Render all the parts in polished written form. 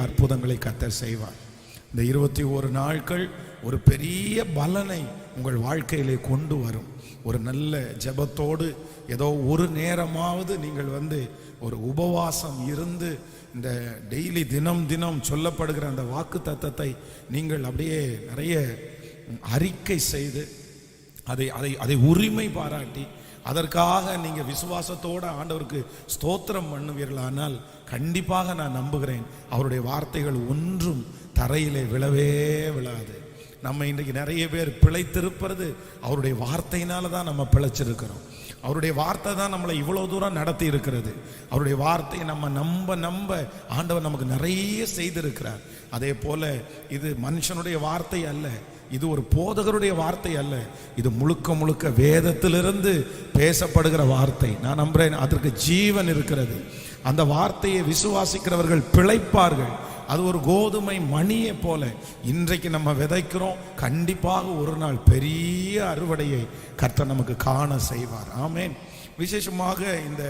அற்புதங்களை கர்த்தர் செய்வார். இந்த 21 நாட்கள் ஒரு பெரிய பலனை உங்கள் வாழ்க்கையிலே கொண்டு வரும். ஒரு நல்ல ஜெபத்தோடு ஏதோ ஒரு நேரமாவது நீங்கள் ஒரு உபவாசம் இருந்து இந்த டெய்லி தினம் சொல்லப்படுகிற அந்த வாக்கு தத்தத்தை நீங்கள் அப்படியே நிறைய அறிக்கை செய்து அதை உரிமை பாராட்டி அதற்காக நீங்கள் விசுவாசத்தோடு ஆண்டவருக்கு ஸ்தோத்திரம் பண்ணுவீர்களானால் கண்டிப்பாக நான் நம்புகிறேன் அவருடைய வார்த்தைகள் ஒன்றும் தரையிலே விழவே விழாது. நம்ம இன்றைக்கு நிறைய பேர் பிழைத்திருப்பது அவருடைய வார்த்தையினால தான் நம்ம பிழைச்சிருக்கிறோம். அவருடைய வார்த்தை தான் நம்மளை இவ்வளோ தூரம் நடத்தி இருக்கிறது. அவருடைய வார்த்தையை நம்ம நம்ப ஆண்டவர் நமக்கு நிறைய செய்திருக்கிறார். அதே போல இது மனுஷனுடைய வார்த்தை அல்ல, இது ஒரு போதகருடைய வார்த்தை அல்ல, இது முழுக்க வேதத்திலிருந்து பேசப்படுகிற வார்த்தை. நான் நம்புறேன் அதற்கு ஜீவன் இருக்கிறது. அந்த வார்த்தையை விசுவாசிக்கிறவர்கள் பிழைப்பார்கள். அது ஒரு கோதுமை மணியை போல இன்றைக்கு நம்ம விதைக்கிறோம். கண்டிப்பாக ஒரு நாள் பெரிய அறுவடையை கர்த்தர் நமக்கு காண செய்வார். ஆமென். விசேஷமாக இந்த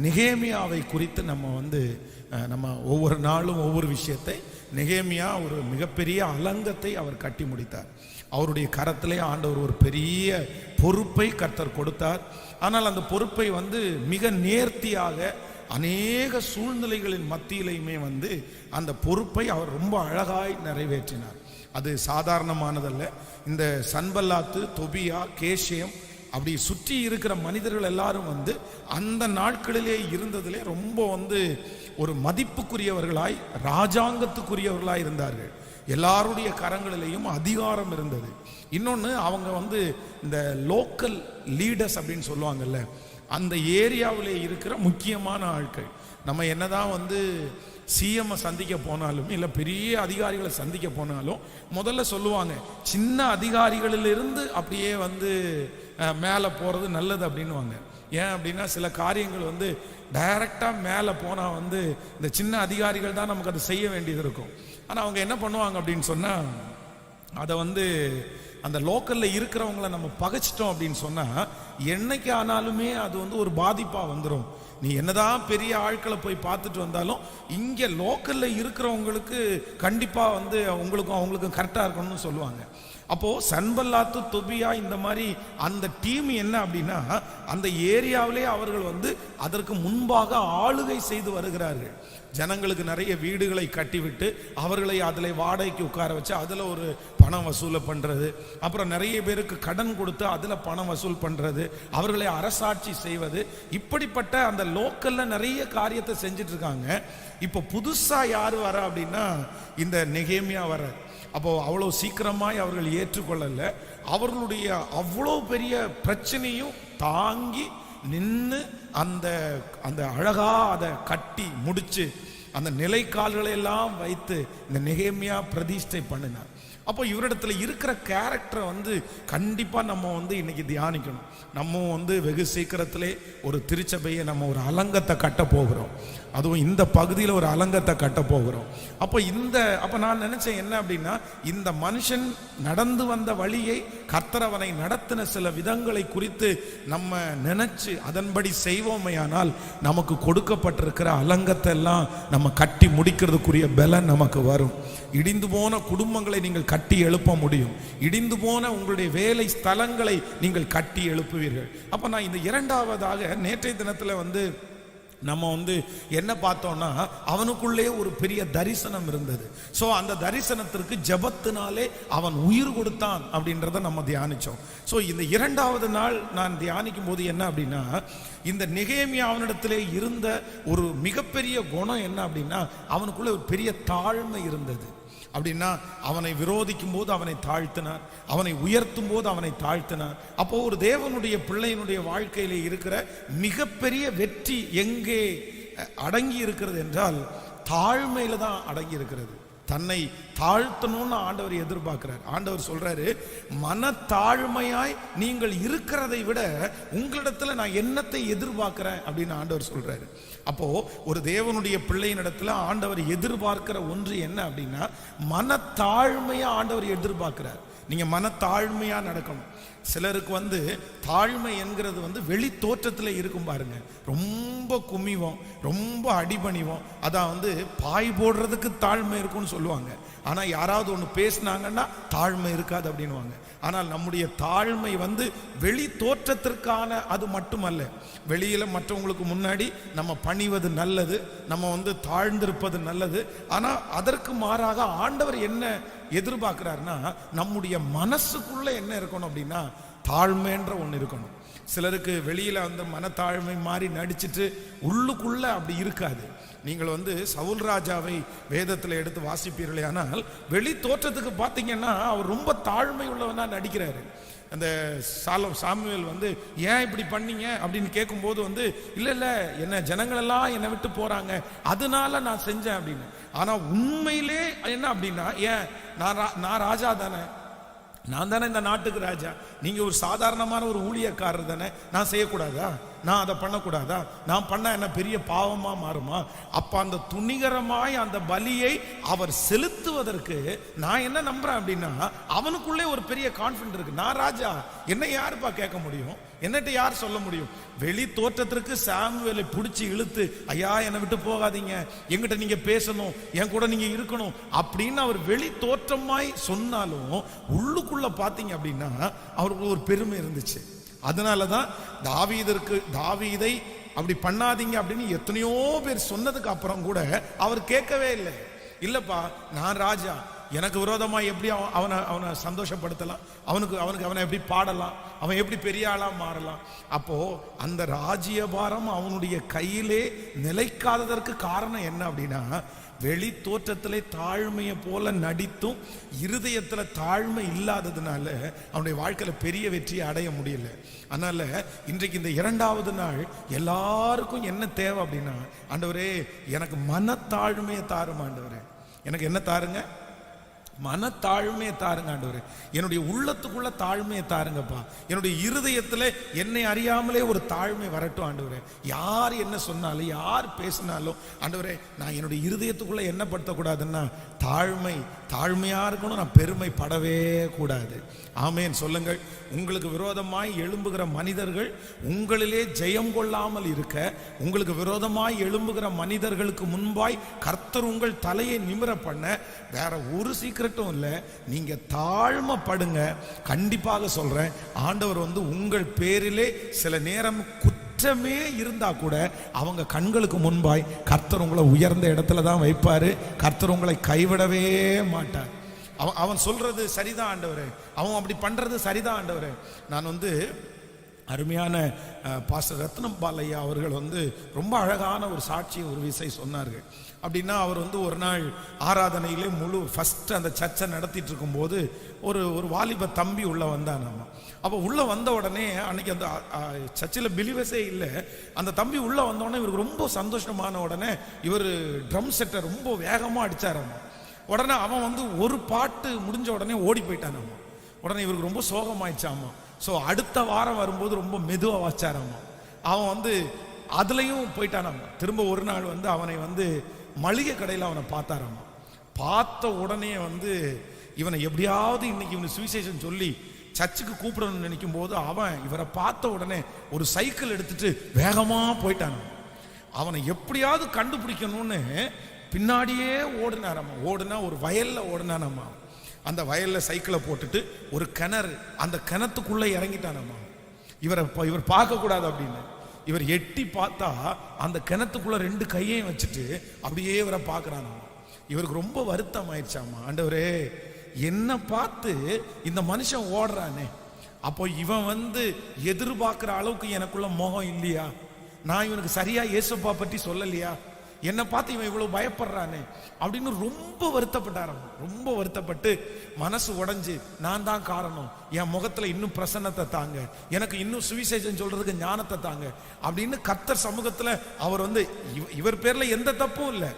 நெகேமியாவை குறித்து நம்ம ஒவ்வொரு நாளும் ஒவ்வொரு விஷயத்தை, நெகேமியா ஒரு மிகப்பெரிய அலங்கத்தை அவர் கட்டி முடித்தார். அவருடைய கரத்திலே ஆண்டவர் ஒரு பெரிய பொறுப்பை கர்த்தர் கொடுத்தார். ஆனால் அந்த பொறுப்பை மிக நேர்த்தியாக அநேக சூழ்நிலைகளின் மத்தியிலையுமே அந்த பொறுப்பை அவர் ரொம்ப அழகாய் நிறைவேற்றினார். அது சாதாரணமானதல்ல. இந்த சன்பல்லாத்து, தொபியா, கேஷியம் அப்படி சுற்றி இருக்கிற மனிதர்கள் எல்லாரும் அந்த நாட்களிலே இருந்ததிலே ரொம்ப ஒரு மதிப்புக்குரியவர்களாய், ராஜாங்கத்துக்குரியவர்களாய் இருந்தார்கள். எல்லாருடைய கரங்களிலேயும் அதிகாரம் இருந்தது. இன்னொன்று, அவங்க இந்த லோக்கல் லீடர்ஸ் அப்படின்னு சொல்லுவாங்கல்ல, அந்த ஏரியாவிலே இருக்கிற முக்கியமான ஆட்கள். நம்ம என்னதான் சிஎம் சந்திக்க போனாலும் இல்லை பெரிய அதிகாரிகளை சந்திக்க போனாலும் முதல்ல சொல்லுவாங்க, சின்ன அதிகாரிகளிலிருந்து அப்படியே மேலே போகிறது நல்லது அப்படின்னுவாங்க. ஏன் அப்படின்னா சில காரியங்கள் டைரக்டாக மேலே போனால் இந்த சின்ன அதிகாரிகள் தான் நமக்கு அதை செய்ய வேண்டியது இருக்கும். ஆனால் அவங்க என்ன பண்ணுவாங்க அப்படின்னு சொன்னால், அதை அந்த லோக்கலில் இருக்கிறவங்கள நம்ம பகைச்சிட்டோம் அப்படின்னு சொன்னால் என்னைக்கு ஆனாலுமே அது ஒரு பாதிப்பாக வந்துடும். நீ என்னதான் பெரிய ஆட்களை போய் பார்த்துட்டு வந்தாலும் இங்கே லோக்கலில் இருக்கிறவங்களுக்கு கண்டிப்பாக அவங்களுக்கும் கரெக்டாக இருக்கணும்னு சொல்லுவாங்க. அப்போது சன்பல்லாத்து, தொபியா இந்த மாதிரி அந்த டீம் என்ன அப்படின்னா அந்த ஏரியாவிலே அவர்கள் அதற்கு முன்பாக ஆளுகை செய்து வருகிறார்கள். ஜனங்களுக்கு நிறைய வீடுகளை கட்டிவிட்டு அவர்களை அதில் வாடகைக்கு உட்கார வச்சு அதில் ஒரு பணம் வசூலை பண்ணுறது, அப்புறம் நிறைய பேருக்கு கடன் கொடுத்து அதில் பணம் வசூல் பண்ணுறது, அவர்களை அரசாட்சி செய்வது, இப்படிப்பட்ட அந்த லோக்கலில் நிறைய காரியத்தை செஞ்சுட்டு இருக்காங்க. இப்போ புதுசாக யார் வர அப்படின்னா இந்த நெகேமியா வர. அப்போது அவ்வளோ சீக்கிரமாய் அவர்கள் ஏற்றுக்கொள்ளலை. அவர்களுடைய அவ்வளோ பெரிய பிரச்சனையும் தாங்கி நின்று அந்த அழகா அதை கட்டி முடிச்சு அந்த நிலைக்கால்களை எல்லாம் வைத்து இந்த நெகேமியா பிரதிஷ்டை பண்ணினார். அப்போ இவரிடத்துல இருக்கிற கேரக்டரை கண்டிப்பாக நம்ம இன்னைக்கு தியானிக்கணும். நம்ம வெகு சீக்கிரத்திலே ஒரு திருச்சபையை நம்ம ஒரு அலங்கத்தை கட்ட போகிறோம். அதுவும் இந்த பகுதியில் ஒரு அலங்கத்தை கட்ட போகிறோம். அப்போ நான் நினைச்சேன் என்ன அப்படின்னா, இந்த மனுஷன் நடந்து வந்த வழியை, கர்த்தர் அவனை நடத்தின சில விதங்களை குறித்து நம்ம நினைச்சு அதன்படி செய்வோமையானால் நமக்கு கொடுக்கப்பட்டிருக்கிற அலங்கத்தை எல்லாம் நம்ம கட்டி முடிக்கிறதுக்குரிய பலன் நமக்கு வரும். இடிந்து போன குடும்பங்களை நீங்கள் கட்டி எழுப்ப முடியும். இடிந்து போன உங்களுடைய வேலை ஸ்தலங்களை நீங்கள் கட்டி எழுப்புவீர்கள். அப்போ நான் இந்த இரண்டாவதாக நேற்றைய தினத்தில் நம்ம என்ன பார்த்தோம்னா, அவனுக்குள்ளே ஒரு பெரிய தரிசனம் இருந்தது. ஸோ அந்த தரிசனத்திற்கு ஜெபத்தினாலே அவன் உயிர் கொடுத்தான் அப்படின்றத நம்ம தியானிச்சோம். ஸோ இந்த இரண்டாவது நாள் நான் தியானிக்கும் போது என்ன அப்படின்னா, இந்த நெகேமியா அவனிடத்திலே இருந்த ஒரு மிகப்பெரிய குணம் என்ன அப்படின்னா, அவனுக்குள்ளே ஒரு பெரிய தாழ்மை இருந்தது. அப்படின்னா அவனை விரோதிக்கும் போது அவனை தாழ்த்தினார், அவனை உயர்த்தும் போது அவனை தாழ்த்தினார். அப்போ ஒரு தேவனுடைய பிள்ளையினுடைய வாழ்க்கையிலே இருக்கிற மிகப்பெரிய வெற்றி எங்கே அடங்கி இருக்கிறது என்றால் தாழ்மையில தான் அடங்கி இருக்கிறது. தன்னை தாழ்த்தணும்னு ஆண்டவர் எதிர்பார்க்கிறார். ஆண்டவர் சொல்றாரு, மன தாழ்மையாய் நீங்கள் இருக்கிறதை விட உங்களிடத்துல நான் என்னத்தை எதிர்பார்க்கிறேன் அப்படின்னு ஆண்டவர் சொல்றாரு. அப்போ ஒரு தேவனுடைய பிள்ளையின் இடத்துல ஆண்டவர் எதிர்பார்க்கிற ஒன்று என்ன அப்படின்னா, மன தாழ்மையா ஆண்டவர் எதிர்பார்க்கிறார். நீங்க மனத்தாழ்மையா நடக்கணும். சிலருக்கு வந்து தாழ்மை என்கிறது வந்து வெளி தோற்றத்தில் இருக்கும் பாருங்க. ரொம்ப குமிவோம், ரொம்ப அடிபணிவோம். அதான் வந்து பாய் போடுறதுக்கு தாழ்மை இருக்கும்னு சொல்லுவாங்க. ஆனால் யாராவது ஒன்று பேசினாங்கன்னா தாழ்மை இருக்காது அப்படின்வாங்க. ஆனால் நம்முடைய தாழ்மை வந்து வெளி தோற்றத்திற்கான அது மட்டுமல்ல. வெளியில் மற்றவங்களுக்கு முன்னாடி நம்ம பணிவது நல்லது, நம்ம வந்து தாழ்ந்திருப்பது நல்லது. ஆனால் அதற்கு மாறாக ஆண்டவர் என்ன எதிர்பார்க்கிறாருன்னா, நம்முடைய மனசுக்குள்ள என்ன இருக்கணும் அப்படின்னா தாழ்மைன்ற ஒன்று இருக்கணும். சிலருக்கு வெளியில அந்த மனத்தாழ்மை மாதிரி நடிச்சிட்டு உள்ளுக்குள்ள அப்படி இருக்காது. நீங்கள் வந்து சவுல் ராஜாவை வேதத்தில் எடுத்து வாசிப்பீர்களே, ஆனால் வெளி தோற்றத்துக்கு பார்த்தீங்கன்னா அவர் ரொம்ப தாழ்மை உள்ளவனா நடிக்கிறாரு. அந்த சாமுவேல் வந்து ஏன் இப்படி பண்ணீங்க அப்படின்னு கேட்கும்போது வந்து இல்லை என்ன ஜனங்களெல்லாம் என்னை விட்டு போறாங்க அதனால நான் செஞ்சேன் அப்படின்னு. ஆனா உண்மையிலே என்ன அப்படின்னா, ஏன் நான் ராஜா தானே, நான் தானே இந்த நாட்டுக்கு ராஜா, நீங்க ஒரு சாதாரணமான ஒரு ஊழியக்காரர் தானே, நான் செய்யக்கூடாதா, நான் அதை பண்ணக்கூடாதா, நான் பண்ண என்ன பெரிய பாவமா மாறுமா? அப்ப அந்த துணிகரமாய் அந்த பலியை அவர் செலுத்துவதற்கு நான் என்ன நம்புறேன் அப்படின்னா, அவனுக்குள்ளே ஒரு பெரிய கான்ஃபிடன்ட் இருக்கு. நான் ராஜா, என்ன யாருப்பா கேட்க முடியும், என்னட்டு யார் சொல்ல முடியும்? வெளி தோற்றத்திற்கு சாமுவேலை பிடிச்சி இழுத்து, ஐயா என்னை விட்டு போகாதீங்க, என்கிட்ட நீங்க பேசணும், என் கூட நீங்க இருக்கணும் அப்படின்னு அவர் வெளி தோற்றமாய் சொன்னாலும் உள்ளுக்குள்ள பாத்தீங்க அப்படின்னா அவருக்கு ஒரு பெருமை இருந்துச்சு. அதனாலதான் தாவீதை அப்படி பண்ணாதீங்க அப்படின்னு எத்தனையோ பேர் சொன்னதுக்கு அப்புறம் கூட அவர் கேட்கவே இல்லை. இல்லப்பா நான் ராஜா, எனக்கு விரோதமா எப்படி அவனை சந்தோஷப்படுத்தலாம், அவனை எப்படி பாடலாம், அவன் எப்படி பெரிய ஆளா மாறலாம். அப்போ அந்த ராஜ்யபாரம் அவனுடைய கையிலே நிலைக்காததற்கு காரணம் என்ன அப்படின்னா, வெளி தோற்றத்திலே தாழ்மையை போல நடித்தும் இருதயத்துல தாழ்மை இல்லாததுனால அவனுடைய வாழ்க்கையில பெரிய வெற்றியை அடைய முடியல. அதனால இன்றைக்கு இந்த 2வது நாள் எல்லாருக்கும் என்ன தேவை அப்படின்னா, ஆண்டவரே எனக்கு மனத்தாழ்மையை தாரும் ஆண்டவரே, எனக்கு என்ன தாருங்க, மனத்தாழ்மையை தாருங்க ஆண்டவரே, என்னுடைய உள்ளத்துக்குள்ள தாழ்மையை தாருங்கப்பா, என்னுடைய இருதயத்துல என்னை அறியாமலே ஒரு தாழ்மை வரட்டும் ஆண்டவரே. யார் என்ன சொன்னாலும் யார் பேசினாலும் ஆண்டவரே, நான் என்னுடைய இருதயத்துக்குள்ள என்ன படுத்தக்கூடாதுன்னா தாழ்மையா இருக்கணும், நான் பெருமைப்படவே கூடாது. ஆமேன் சொல்லுங்கள். உங்களுக்கு விரோதமாய் எழும்புகிற மனிதர்கள் உங்களிலே ஜெயம் கொள்ளாமல் இருக்க, உங்களுக்கு விரோதமாய் எழும்புகிற மனிதர்களுக்கு முன்பாய் கர்த்தர் உங்கள் தலையை நிமிர பண்ண வேற ஒரு சீக்கிரட்டும் இல்லை. நீங்க தாழ்மைப்படுங்க. கண்டிப்பாக சொல்றேன், ஆண்டவர் வந்து உங்கள் பேரிலே சில நேரம் குற்றமே இருந்தா கூட அவங்க கண்களுக்கு முன்பாய் கர்த்தர் உங்களை உயர்ந்த இடத்துல தான் வைப்பாரு. கர்த்தர் உங்களை கைவிடவே மாட்டார். அவன் சொல்றது சரிதான் ஆண்டவரே, அவன் அப்படி பண்றது சரிதான் ஆண்டவரே. நான் வந்து அருமையான பாஸ்டர் ரத்னம் பாலையா அவர்கள் வந்து ரொம்ப அழகான ஒரு சாட்சியை ஒரு விசை சொன்னார்கள். அப்படின்னா அவர் வந்து ஒரு நாள் ஆராதனையிலே ஃபர்ஸ்ட் அந்த சர்ச்சை நடத்திட்டு இருக்கும் போது ஒரு வாலிப தம்பி உள்ள வந்தானாமா. அப்போ உள்ள வந்த உடனே அன்னைக்கு அந்த சர்ச்சில் பிலிவஸே இல்லை. அந்த தம்பி உள்ள வந்த உடனே இவருக்கு ரொம்ப சந்தோஷமான உடனே இவர் ட்ரம் செட்டை ரொம்ப வேகமாக அடிச்சாராமா. உடனே அவன் வந்து ஒரு பாட்டு முடிஞ்ச உடனே ஓடி போயிட்டானாமா. உடனே இவருக்கு ரொம்ப சோகமாயிடுச்சாமா. ஸோ அடுத்த வாரம் வரும்போது ரொம்ப மெதுவாக வாச்சாராமா. அவன் வந்து அதுலேயும் போயிட்டானாமா. திரும்ப ஒரு நாள் வந்து அவனை வந்து மளிகை கடையில் அவனை பார்த்தாராமா. பார்த்த உடனே வந்து இவனை எப்படியாவது இன்னைக்கு இவனை சுவிசேஷன் சொல்லி சர்ச்சுக்கு கூப்பிடணும்னு நினைக்கும் போது அவன் இவரை பார்த்த உடனே ஒரு சைக்கிள் எடுத்துட்டு வேகமாக போயிட்டானாமா. அவனை எப்படியாவது கண்டுபிடிக்கணும்னு பின்னாடியே ஓடினாராமா. ஓடுனா ஒரு வயல்ல ஓடினானாமா. அந்த வயல்ல சைக்கிளை போட்டுட்டு ஒரு கிணறு, அந்த கிணத்துக்குள்ள இறங்கிட்டானாமா. இவர் பார்க்க கூடாது அப்படின்னு இவர் எட்டி பார்த்தா அந்த கிணத்துக்குள்ள 2 கையையும் வச்சுட்டு அப்படியே இவரை பார்க்கறானாமா. இவருக்கு ரொம்ப வருத்தம் ஆயிடுச்சாமா. ஆண்டவரே, என்ன பார்த்து இந்த மனுஷன் ஓடுறானே, அப்போ இவன் வந்து எதிர்பார்க்கிற அளவுக்கு எனக்குள்ள மோகம் இல்லையா, நான் இவனுக்கு சரியா இயேசுப்பா பற்றி சொல்லலையா, என்னை பார்த்து இவன் இவ்வளவு பயப்படுறானே அப்படின்னு ரொம்ப வருத்தப்பட்டாராம். ரொம்ப வருத்தப்பட்டு மனசு உடைஞ்சு, நான் தான் காரணம், என் முகத்துல இன்னும் பிரசன்னத்தை தாங்க, எனக்கு இன்னும் சுவிசேஷம் சொல்றதுக்கு ஞானத்தை தாங்க அப்படின்னு கர்த்தர் சமூகத்துல அவர் வந்து இவர் பேர்ல எந்த தப்பும் இல்லை.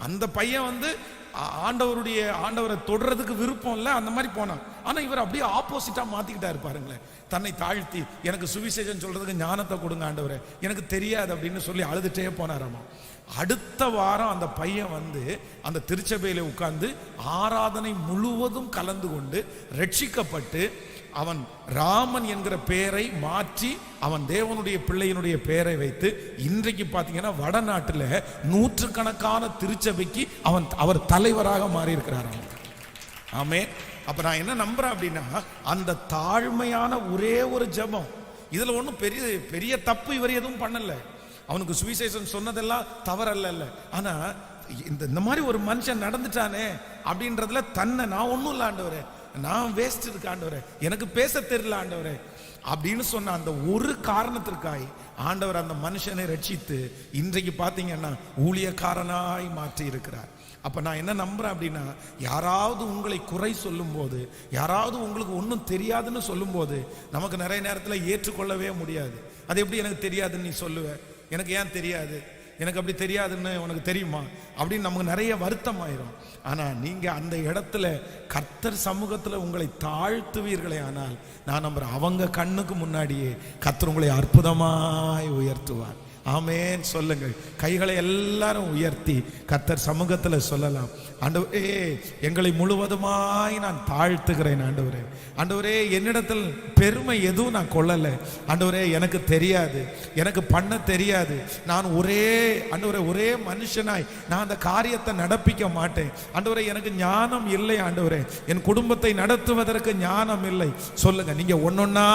அந்த பையன் வந்து ஆண்டவரை தொடுறதுக்கு விருப்பம் இல்லை, அந்த மாதிரி போனான். ஆனா இவர் அப்படியே ஆப்போசிட்டா மாத்திக்கிட்டா இருப்பாருங்களேன். தன்னை தாழ்த்தி எனக்கு சுவிசேஷம் சொல்றதுக்கு ஞானத்தை கொடுங்க ஆண்டவரே, எனக்கு தெரியாது அப்படின்னு சொல்லி அழுதுட்டே போனாராமா. அடுத்த வாரம் அந்த பையன் வந்து அந்த திருச்சபையில உட்கார்ந்து ஆராதனை முழுவதும் கலந்து கொண்டு ரட்சிக்கப்பட்டு அவன் ராமன் என்கிற பெயரை மாற்றி அவன் தேவனுடைய பிள்ளையினுடைய பெயரை வைத்து இன்றைக்கு பார்த்தீங்கன்னா வடநாட்டில் நூற்றுக்கணக்கான திருச்சபைக்கு அவர் தலைவராக மாறி இருக்கிறார். ஆமே. அப்ப நான் என்ன நம்புறேன் அப்படின்னா, அந்த தாழ்மையான ஒரே ஒரு ஜெபம், இதுல ஒன்றும் பெரிய பெரிய தப்பு இவர் எதுவும் பண்ணல. அவனுக்கு சுவிசேஷம் சொன்னதெல்லாம் தவறல்ல. ஆனா இந்த மாதிரி ஒரு மனுஷன் நடந்துட்டானே அப்படின்றதுல தன்னை நான் ஒன்றும் இல்லை ஆண்டவரே, நான் வேஸ்ட் இருக்கு ஆண்டவரே, எனக்கு பேச தெரியல ஆண்டவரே அப்படின்னு சொன்ன அந்த ஒரு காரணத்திற்காய் ஆண்டவர் அந்த மனுஷனை ரட்சித்து இன்றைக்கு பார்த்தீங்கன்னா ஊழியக்காரனாய் மாற்றி இருக்கிறார். அப்ப நான் என்ன நம்புறேன் அப்படின்னா, யாராவது உங்களை குறை சொல்லும் போது, யாராவது உங்களுக்கு ஒன்றும் தெரியாதுன்னு சொல்லும் போது நமக்கு நிறைய நேரத்தில் ஏற்றுக்கொள்ளவே முடியாது. அது எப்படி எனக்கு தெரியாதுன்னு நீ சொல்லுவ, எனக்கு ஏன் தெரியாது, எனக்கு அப்படி தெரியாதுன்னு உனக்கு தெரியுமா அப்படின்னு நமக்கு நிறைய வருத்தம் ஆயிரும். ஆனா நீங்க அந்த இடத்துல கர்த்தர் சமூகத்துல உங்களை தாழ்த்துவீர்களே ஆனால் நான் நம்புறேன், அவங்க கண்ணுக்கு முன்னாடியே கர்த்தர் உங்களை அற்புதமாய் உயர்த்துவார். ஆமென் சொல்லுங்கள். கைகளை எல்லாரும் உயர்த்தி கர்த்தர் சமூகத்தில் சொல்லலாம், ஆண்டவரே எங்களை முழுவதுமாய் நான் தாழ்த்துகிறேன் ஆண்டவரே. ஆண்டவரே என்னிடத்தில் பெருமை எதுவும் நான் கொள்ளலை ஆண்டவரே, எனக்கு தெரியாது, எனக்கு பண்ண தெரியாது, நான் ஆண்டவரே ஒரே மனுஷனாய் நான் அந்த காரியத்தை நடப்பிக்க மாட்டேன் ஆண்டவரே, எனக்கு ஞானம் இல்லை ஆண்டவரே, என் குடும்பத்தை நடத்துவதற்கு ஞானம் இல்லை. சொல்லுங்க, நீங்க ஒன்னொன்னா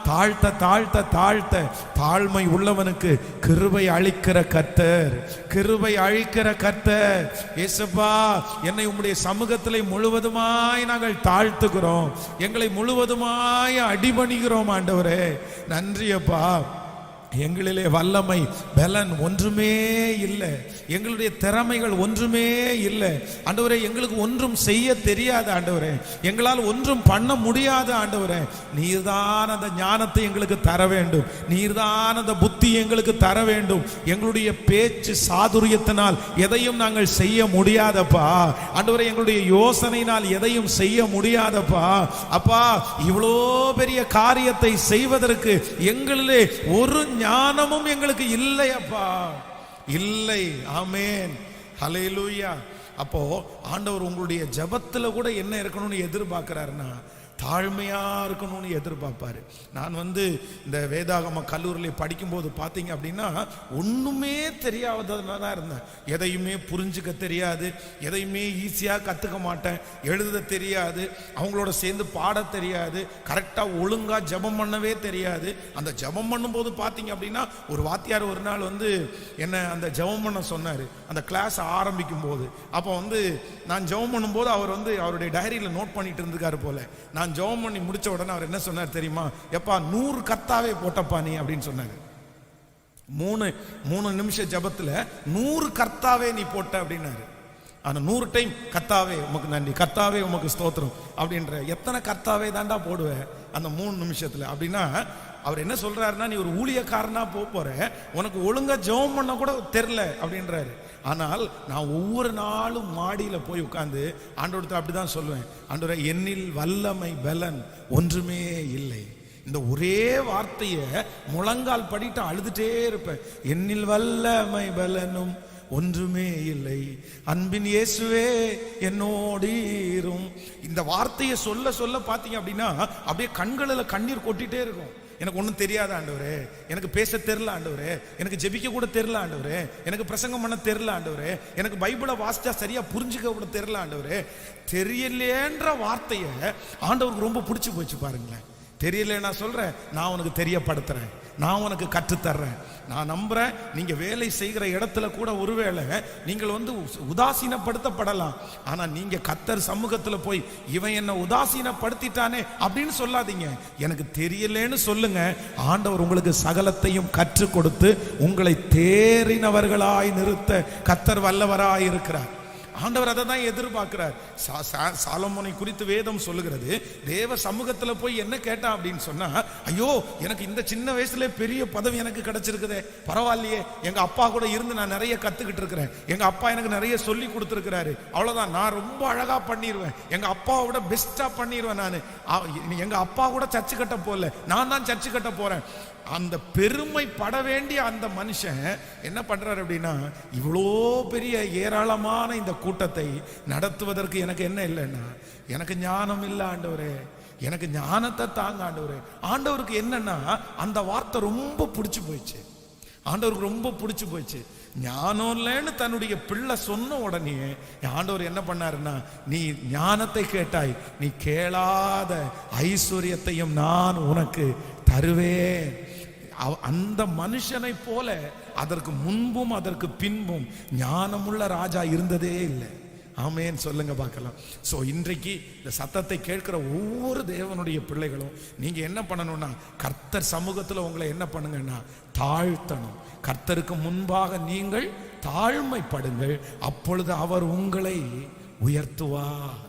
தாழ்த்த தாழ்த்த தாழ்த்த தாழ்மை உள்ளவனுக்கு கிருபை அளிக்கிற கர்த்தர், கிருபை அளிக்கிற கர்த்தர். இயேசுப்பா என்னை உம்முடைய சமூகத்திலே முழுவதுமாய் நாங்கள் தாழ்த்துகிறோம், எங்களை முழுவதுமாய் அடிபணிகிறோம் ஆண்டவரே. நன்றியப்பா. எங்களிலே வல்லமை பலன் ஒன்றுமே இல்லை, எங்களுடைய திறமைகள் ஒன்றுமே இல்லை ஆண்டவரே, எங்களுக்கு ஒன்றும் செய்ய தெரியாது ஆண்டவரே, எங்களால் ஒன்றும் பண்ண முடியாது ஆண்டவரே. நீர்தான் அந்த ஞானத்தை எங்களுக்கு தர வேண்டும், நீர்தான் அந்த புத்தி எங்களுக்கு தர வேண்டும். எங்களுடைய பேச்சு சாதுரியத்தினால் எதையும் நாங்கள் செய்ய முடியாதப்பா ஆண்டவரே, எங்களுடைய யோசனையினால் எதையும் செய்ய முடியாதப்பா. அப்பா இவ்வளோ பெரிய காரியத்தை செய்வதற்கு எங்களிலே ஒரு ஞானமும் எங்களுக்கு இல்லை அப்பா, இல்லை. ஆமென் ஹல்லேலூயா. அப்போ ஆண்டவர் உங்களுடைய ஜெபத்துல கூட என்ன இருக்கணும்னு எதிர்பார்க்கிறாருன்னா, தாழ்மையா இருக்கணும்னு எதிர்பார்ப்பாரு. நான் இந்த வேதாகம கல்லூரியில் படிக்கும்போது பார்த்தீங்க அப்படின்னா ஒண்ணுமே தெரியாததான் இருந்தேன். எதையுமே புரிஞ்சுக்க தெரியாது, எதையுமே ஈஸியாக கற்றுக்க மாட்டேன், எழுத தெரியாது, அவங்களோட சேர்ந்து பாட தெரியாது, கரெக்டாக ஒழுங்கா ஜெபம் பண்ணவே தெரியாது. அந்த ஜெபம் பண்ணும்போது பார்த்தீங்க அப்படின்னா ஒரு வாத்தியார் ஒரு நாள் என்ன அந்த ஜெபம் பண்ண சொன்னார் அந்த கிளாஸ் ஆரம்பிக்கும் போது. அப்போ நான் ஜெபம் பண்ணும்போது அவர் அவருடைய டைரியில் நோட் பண்ணிட்டு இருந்திருக்காரு போல. நான் ஜெபம் பண்ணி முடிச்ச உடனே அவர் என்ன சொன்னார் தெரியுமா, எப்பா 100 கர்த்தாவே போட்டப்பா நீ அப்படின்னு சொன்னாரு. 3 நிமிஷம் ஜெபத்துல 100 கர்த்தாவே நீ போட்ட அப்படின்னாரு. ஆனா 100 டைம் கர்த்தாவே உமக்கு நன்றி, கர்த்தாவே உமக்கு ஸ்தோத்திரம் அப்படின்ற எத்தனை கர்த்தாவே தாண்டா போடுவேன் அந்த 3 நிமிஷத்துல அப்படின்னா அவர் என்ன சொல்றாருன்னா, நீ ஒரு ஊழியக்காரனா போற, உனக்கு ஒழுங்கா ஜெபம் பண்ண கூட தெரியல அப்படின்றாரு. ஆனால் நான் ஒவ்வொரு நாளும் மாடியில் போய் உட்கார்ந்து ஆண்டவர்கிட்ட அப்படிதான் சொல்லுவேன், ஆண்டவரே என்னில் வல்லமை பலன் ஒன்றுமே இல்லை. இந்த ஒரே வார்த்தையை முழங்கால் படிட்டு அழுதுட்டே இருப்பேன், என்னில் வல்லமை பலனும் ஒன்றுமே இல்லை, அன்பின் இயேசுவே என்னோடீரும். இந்த வார்த்தையை சொல்ல சொல்ல பார்த்தீங்க அப்படின்னா அப்படியே கண்களில் கண்ணீர் கொட்டிட்டே இருக்கும். எனக்கு ஒன்றும் தெரியாது ஆண்டவரே, எனக்கு பேச தெரியல ஆண்டவரே, எனக்கு ஜெபிக்க கூட தெரியல ஆண்டவரே, எனக்கு பிரசங்கம் பண்ண தெரியல ஆண்டவரே, எனக்கு பைபிளை வாசிச்சா சரியா புரிஞ்சுக்க கூட தெரியல ஆண்டவரே. தெரியலேன்ற வார்த்தையை ஆண்டவருக்கு ரொம்ப பிடிச்சி போச்சு பாருங்களேன். தெரியல நான் சொல்றேன், நான் உனக்கு தெரியப்படுத்துறேன், நான் உனக்கு கற்றுத்தர்றேன். நான் நம்புறேன் நீங்க வேலை செய்கிற இடத்துல கூட ஒருவேளை நீங்கள் உதாசீனப்படுத்தப்படலாம். ஆனா நீங்க கர்த்தர் சமூகத்துல போய் இவன் என்ன உதாசீனப்படுத்திட்டானே அப்படின்னு சொல்லாதீங்க, எனக்கு தெரியலேன்னு சொல்லுங்க. ஆண்டவர் உங்களுக்கு சகலத்தையும் கற்றுக் கொடுத்து உங்களை தேறினவர்களாய் நிறுத்த கர்த்தர் வல்லவராய் இருக்கிறார். ஆண்டவர் அதை தான் எதிர்பார்க்கிறார். சாலமோனை குறித்து வேதம் சொல்லுகிறது, தேவ சமூகத்துல போய் என்ன கேட்டான் அப்படின்னு சொன்னா, ஐயோ எனக்கு இந்த சின்ன வயசுல பெரிய பதவி எனக்கு கிடைச்சிருக்குதே, பரவாயில்லையே, எங்க அப்பா கூட இருந்து நான் நிறைய கத்துக்கிட்டு இருக்கிறேன், எங்க அப்பா எனக்கு நிறைய சொல்லி கொடுத்துருக்கிறாரு, அவ்வளவுதான் நான் ரொம்ப அழகா பண்ணிடுவேன், எங்க அப்பாவோட பெஸ்டா பண்ணிடுவேன், நான் எங்க அப்பா கூட சர்ச்சு கட்ட போல, நான் தான் சர்ச்சு கட்ட போறேன். அந்த பெருமைப்பட வேண்டிய அந்த மனுஷன் என்ன பண்றாரு அப்படின்னா, இவ்வளோ பெரிய ஏராளமான இந்த கூட்டத்தை நடத்துவதற்கு எனக்கு என்ன இல்லைன்னா, எனக்கு ஞானம் இல்லை ஆண்டவரே, எனக்கு ஞானத்தை தாங்க ஆண்டவரே. ஆண்டவருக்கு என்னன்னா அந்த வார்த்தை ரொம்ப பிடிச்சு போயிடுச்சு. ஆண்டவருக்கு ரொம்ப பிடிச்சு போயிடுச்சு. ஞானம் இல்லைன்னு தன்னுடைய பிள்ளை சொன்ன உடனே ஆண்டவர் என்ன பண்ணாருன்னா, நீ ஞானத்தை கேட்டாய், நீ கேளாத ஐஸ்வர்யத்தையும் நான் உனக்கு தருவேன். அந்த மனுஷனை போல அதற்கு முன்பும் அதற்கு பின்பும் ஞானமுள்ள ராஜா இருந்ததே இல்லை. ஆமேன் சொல்லுங்க பார்க்கலாம். ஸோ இன்றைக்கு இந்த சத்தத்தை கேட்கிற ஒவ்வொரு தேவனுடைய பிள்ளைகளும் நீங்க என்ன பண்ணணும்னா, கர்த்தர் சமூகத்தில் உங்களை என்ன பண்ணுங்கன்னா தாழ்த்தணும். கர்த்தருக்கு முன்பாக நீங்கள் தாழ்மைப்படுங்கள், அப்பொழுது அவர் உங்களை உயர்த்துவார்.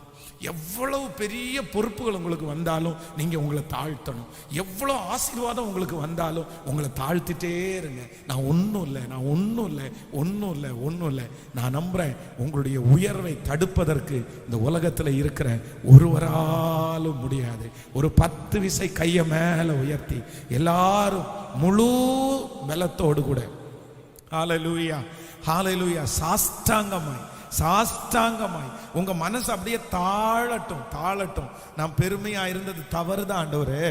எவ்வளவு பெரிய பொறுப்புகள் உங்களுக்கு வந்தாலும் நீங்க உங்களை தாழ்த்தணும். எவ்வளவு ஆசீர்வாதம் உங்களுக்கு வந்தாலும் உங்களை தாழ்த்திட்டே இருங்க. நான் ஒன்றும் இல்லை, நான் ஒன்றும் இல்லை, ஒன்றும் இல்லை, ஒன்றும் இல்லை. நான் நம்புறேன் உங்களுடைய உயர்வை தடுப்பதற்கு இந்த உலகத்தில் இருக்கிற ஒருவராலும் முடியாது. ஒரு 10 விசை கையை மேல உயர்த்தி எல்லாரும் முழு பலத்தோடு கூட ஹல்லேலூயா ஹல்லேலூயா சாஷ்டாங்கமாய் சாஷ்டாங்கமாய் உங்க மனசு அப்படியே தாழட்டும் தாழட்டும். நான் பெருமையா இருந்தது தவறுதான் ஆண்டவரே,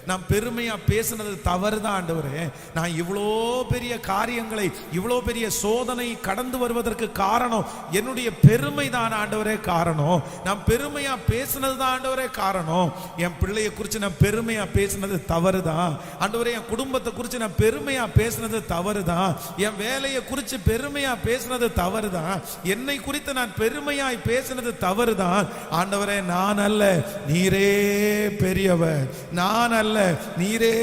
நான் பெருமையா பேசினது தவறுதான் ஆண்டவரே. நான் இவ்வளோ பெரிய காரியங்களை, இவ்வளோ பெரிய சோதனை கடந்து வருவதற்கு காரணம் என்னுடைய பெருமை தான் ஆண்டவரே காரணம். நான் பெருமையா பேசினது தான் ஆண்டவரே காரணம். என் பிள்ளையை குறித்து நான் பெருமையா பேசினது தவறுதான் ஆண்டவரே. என் குடும்பத்தை குறித்து நான் பெருமையா பேசினது தவறுதான். என் வேலையை குறித்து பெருமையா பேசினது தவறுதான். என்னை குறித்து நான் பெருமையாய் பேசினது தவறுதான் ஆண்டவரே. நான் அல்ல, நீரே பெரியவர். நான் அல்ல, நீரே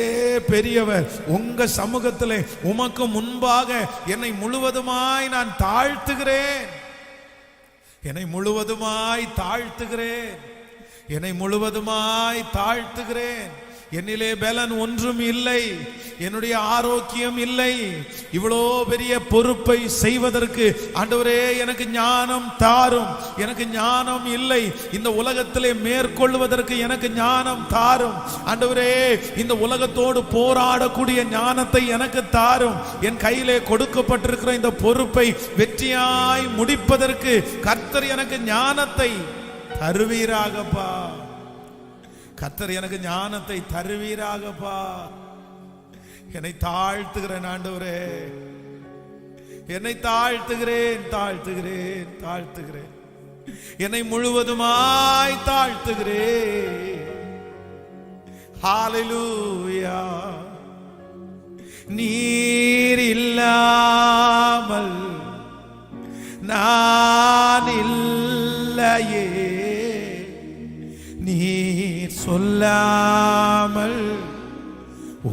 பெரியவர். உங்க சமூகத்திலே உமக்கு முன்பாக என்னை முழுவதுமாய் நான் தாழ்த்துகிறேன். என்னை முழுவதுமாய் தாழ்த்துகிறேன். என்னை முழுவதுமாய் தாழ்த்துகிறேன். என்னிலே பலன் ஒன்றும் இல்லை, என்னுடைய ஆரோக்கியம் இல்லை. இவ்வளோ பெரிய பொறுப்பை செய்வதற்கு ஆண்டவரே எனக்கு ஞானம் தாரும். எனக்கு ஞானம் இல்லை. இந்த உலகத்திலே மேற்கொள்வதற்கு எனக்கு ஞானம் தாரும் ஆண்டவரே. இந்த உலகத்தோடு போராடக்கூடிய ஞானத்தை எனக்கு தாரும். என் கையிலே கொடுக்கப்பட்டிருக்கிற இந்த பொறுப்பை வெற்றியாய் முடிப்பதற்கு கர்த்தர் எனக்கு ஞானத்தை தருவீராகப்பா. கர்த்தர் எனக்கு ஞானத்தை தருவீராகப்பா. என்னை தாழ்த்துகிறேன் ஆண்டவரே, என்னை தாழ்த்துகிறேன் தாழ்த்துகிறேன் தாழ்த்துகிறேன். என்னை முழுவதுமாய் தாழ்த்துகிறேன். ஹல்லேலூயா. நீர் இல்லாமல் நான் இல்லையே, நீர் சொல்லாமல்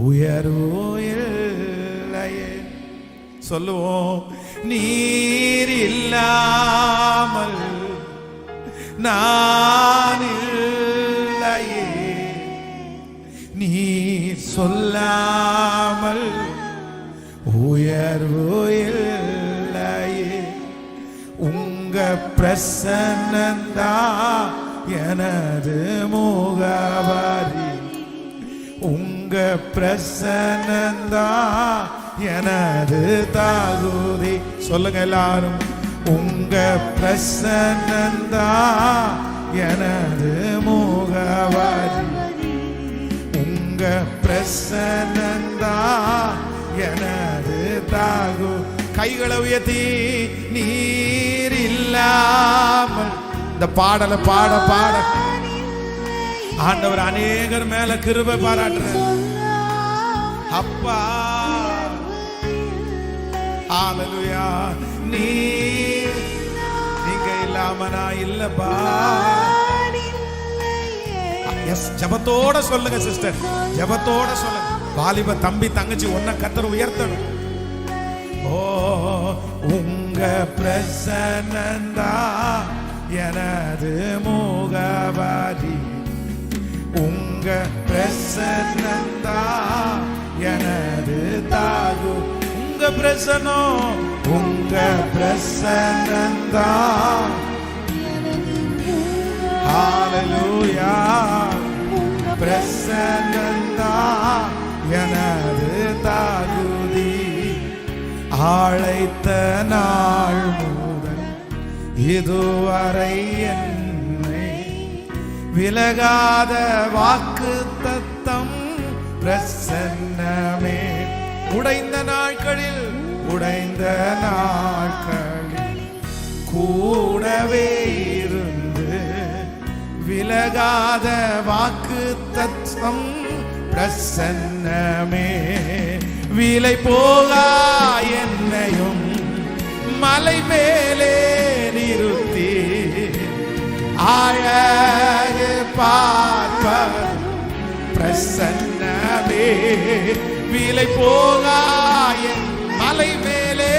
உயர்வு இல்லையே. சொல்லுவோம். நீர் இல்லாமல் நான் இல்லையே, நீர் சொல்லாமல் உயர்வு இல்லையே. உங்க பிரசன்னந்தா எனது முகவரி. உங்க பிரசன்னந்தா எனது தகுதி. சொல்லுங்க எல்லாரும். உங்க பிரசன்னந்தா எனது முகவரி. உங்க பிரசன்னந்தா எனது தகு. கைகளை உயர்த்தி நீர் இல்லாமல் இந்த பாடலை பாட பாட ஆண்டவர் அநேகர் மேல கிருபை பாராட்டுற அப்பா. ஹல்லேலூயா. நீங்க இல்லாம நான் இல்லப்பா. எஸ், ஜபத்தோட சொல்லுங்க சிஸ்டர், ஜபத்தோட சொல்லுங்க. வாலிப தம்பி தங்கச்சி ஒன்ன கர்த்தர் உயர்த்தணும். ஓ உங்க பிரசன்னந்தா எனது முகவரி. உங்க பிரசன்னந்தா எனது தாகு. உங்க பிரசன்னம், உங்க பிரசன்னந்தா. ஹல்லேலூயா. பிரசன்னந்தா எனது அழைத்த நாள் முதல் இதுவரை என்னை விலகாத வாக்கு தத்தம் பிரசன்னமே. உடைந்த நாட்களில் கூடவே இருந்து விலகாத வாக்கு தத்தம் பிரசன்னமே. விலை போகா என்னையும் மலை மேலே நிறுத்தி அழகு பார்ப்பர் பிரசன்னமே. விலை போகா என் மலை மேலே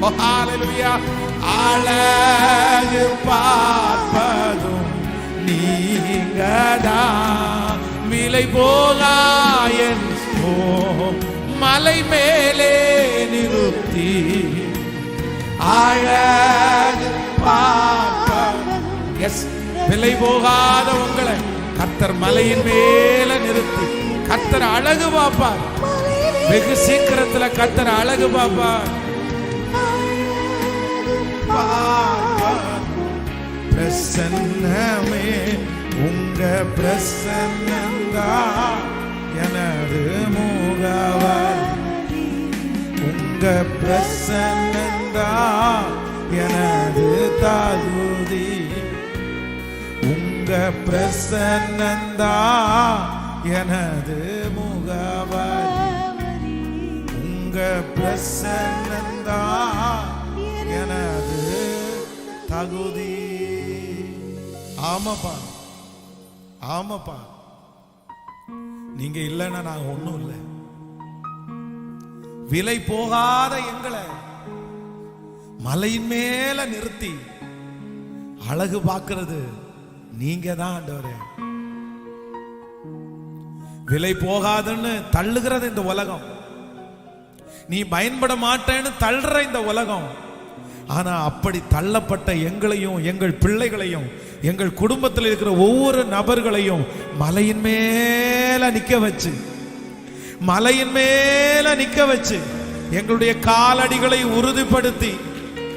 ஹல்லேலூயா அழகு பார்ப்பதும் நீங்கதான். விலை போகா என் மலை மேலே நிறுத்தி அழகு பார்ப்பதும். எஸ், விலை போகாத உங்களை கர்த்தர் மலையின் மேல நிறுத்தி கர்த்தர் அழகு பார்ப்பார். வெகு சீக்கிரத்துல கர்த்தர் அழகு பார்ப்பார். பிரசன்னமே, உங்க பிரசன்னந்தா எனது முகவர். உங்க பிரசன்னந்தா எனது தகுதி. உங்க பிரசன்னந்தா எனது முகவர். உங்க பிரசன்னந்தா எனது தகுதி. ஆமாப்பா, ஆமாப்பா, நீங்க இல்லைன்னா நாங்க ஒண்ணும் இல்லை. விலை போகாத எங்களை மலையின் மேல நிறுத்தி அழகு பார்க்கிறது நீங்க தான் ஆண்டவரே. விலை போகாதுன்னு தள்ளுகிறது இந்த உலகம், நீ பயன்பட மாட்டேன்னு தள்ளுற இந்த உலகம். ஆனா அப்படி தள்ளப்பட்ட எங்களையும் எங்கள் பிள்ளைகளையும் எங்கள் குடும்பத்தில் இருக்கிற ஒவ்வொரு நபர்களையும் மலையின் மேல நிக்க வச்சு, மலையின் மேல நிக்க வச்சு எங்களுடைய காலடிகளை உறுதிப்படுத்தி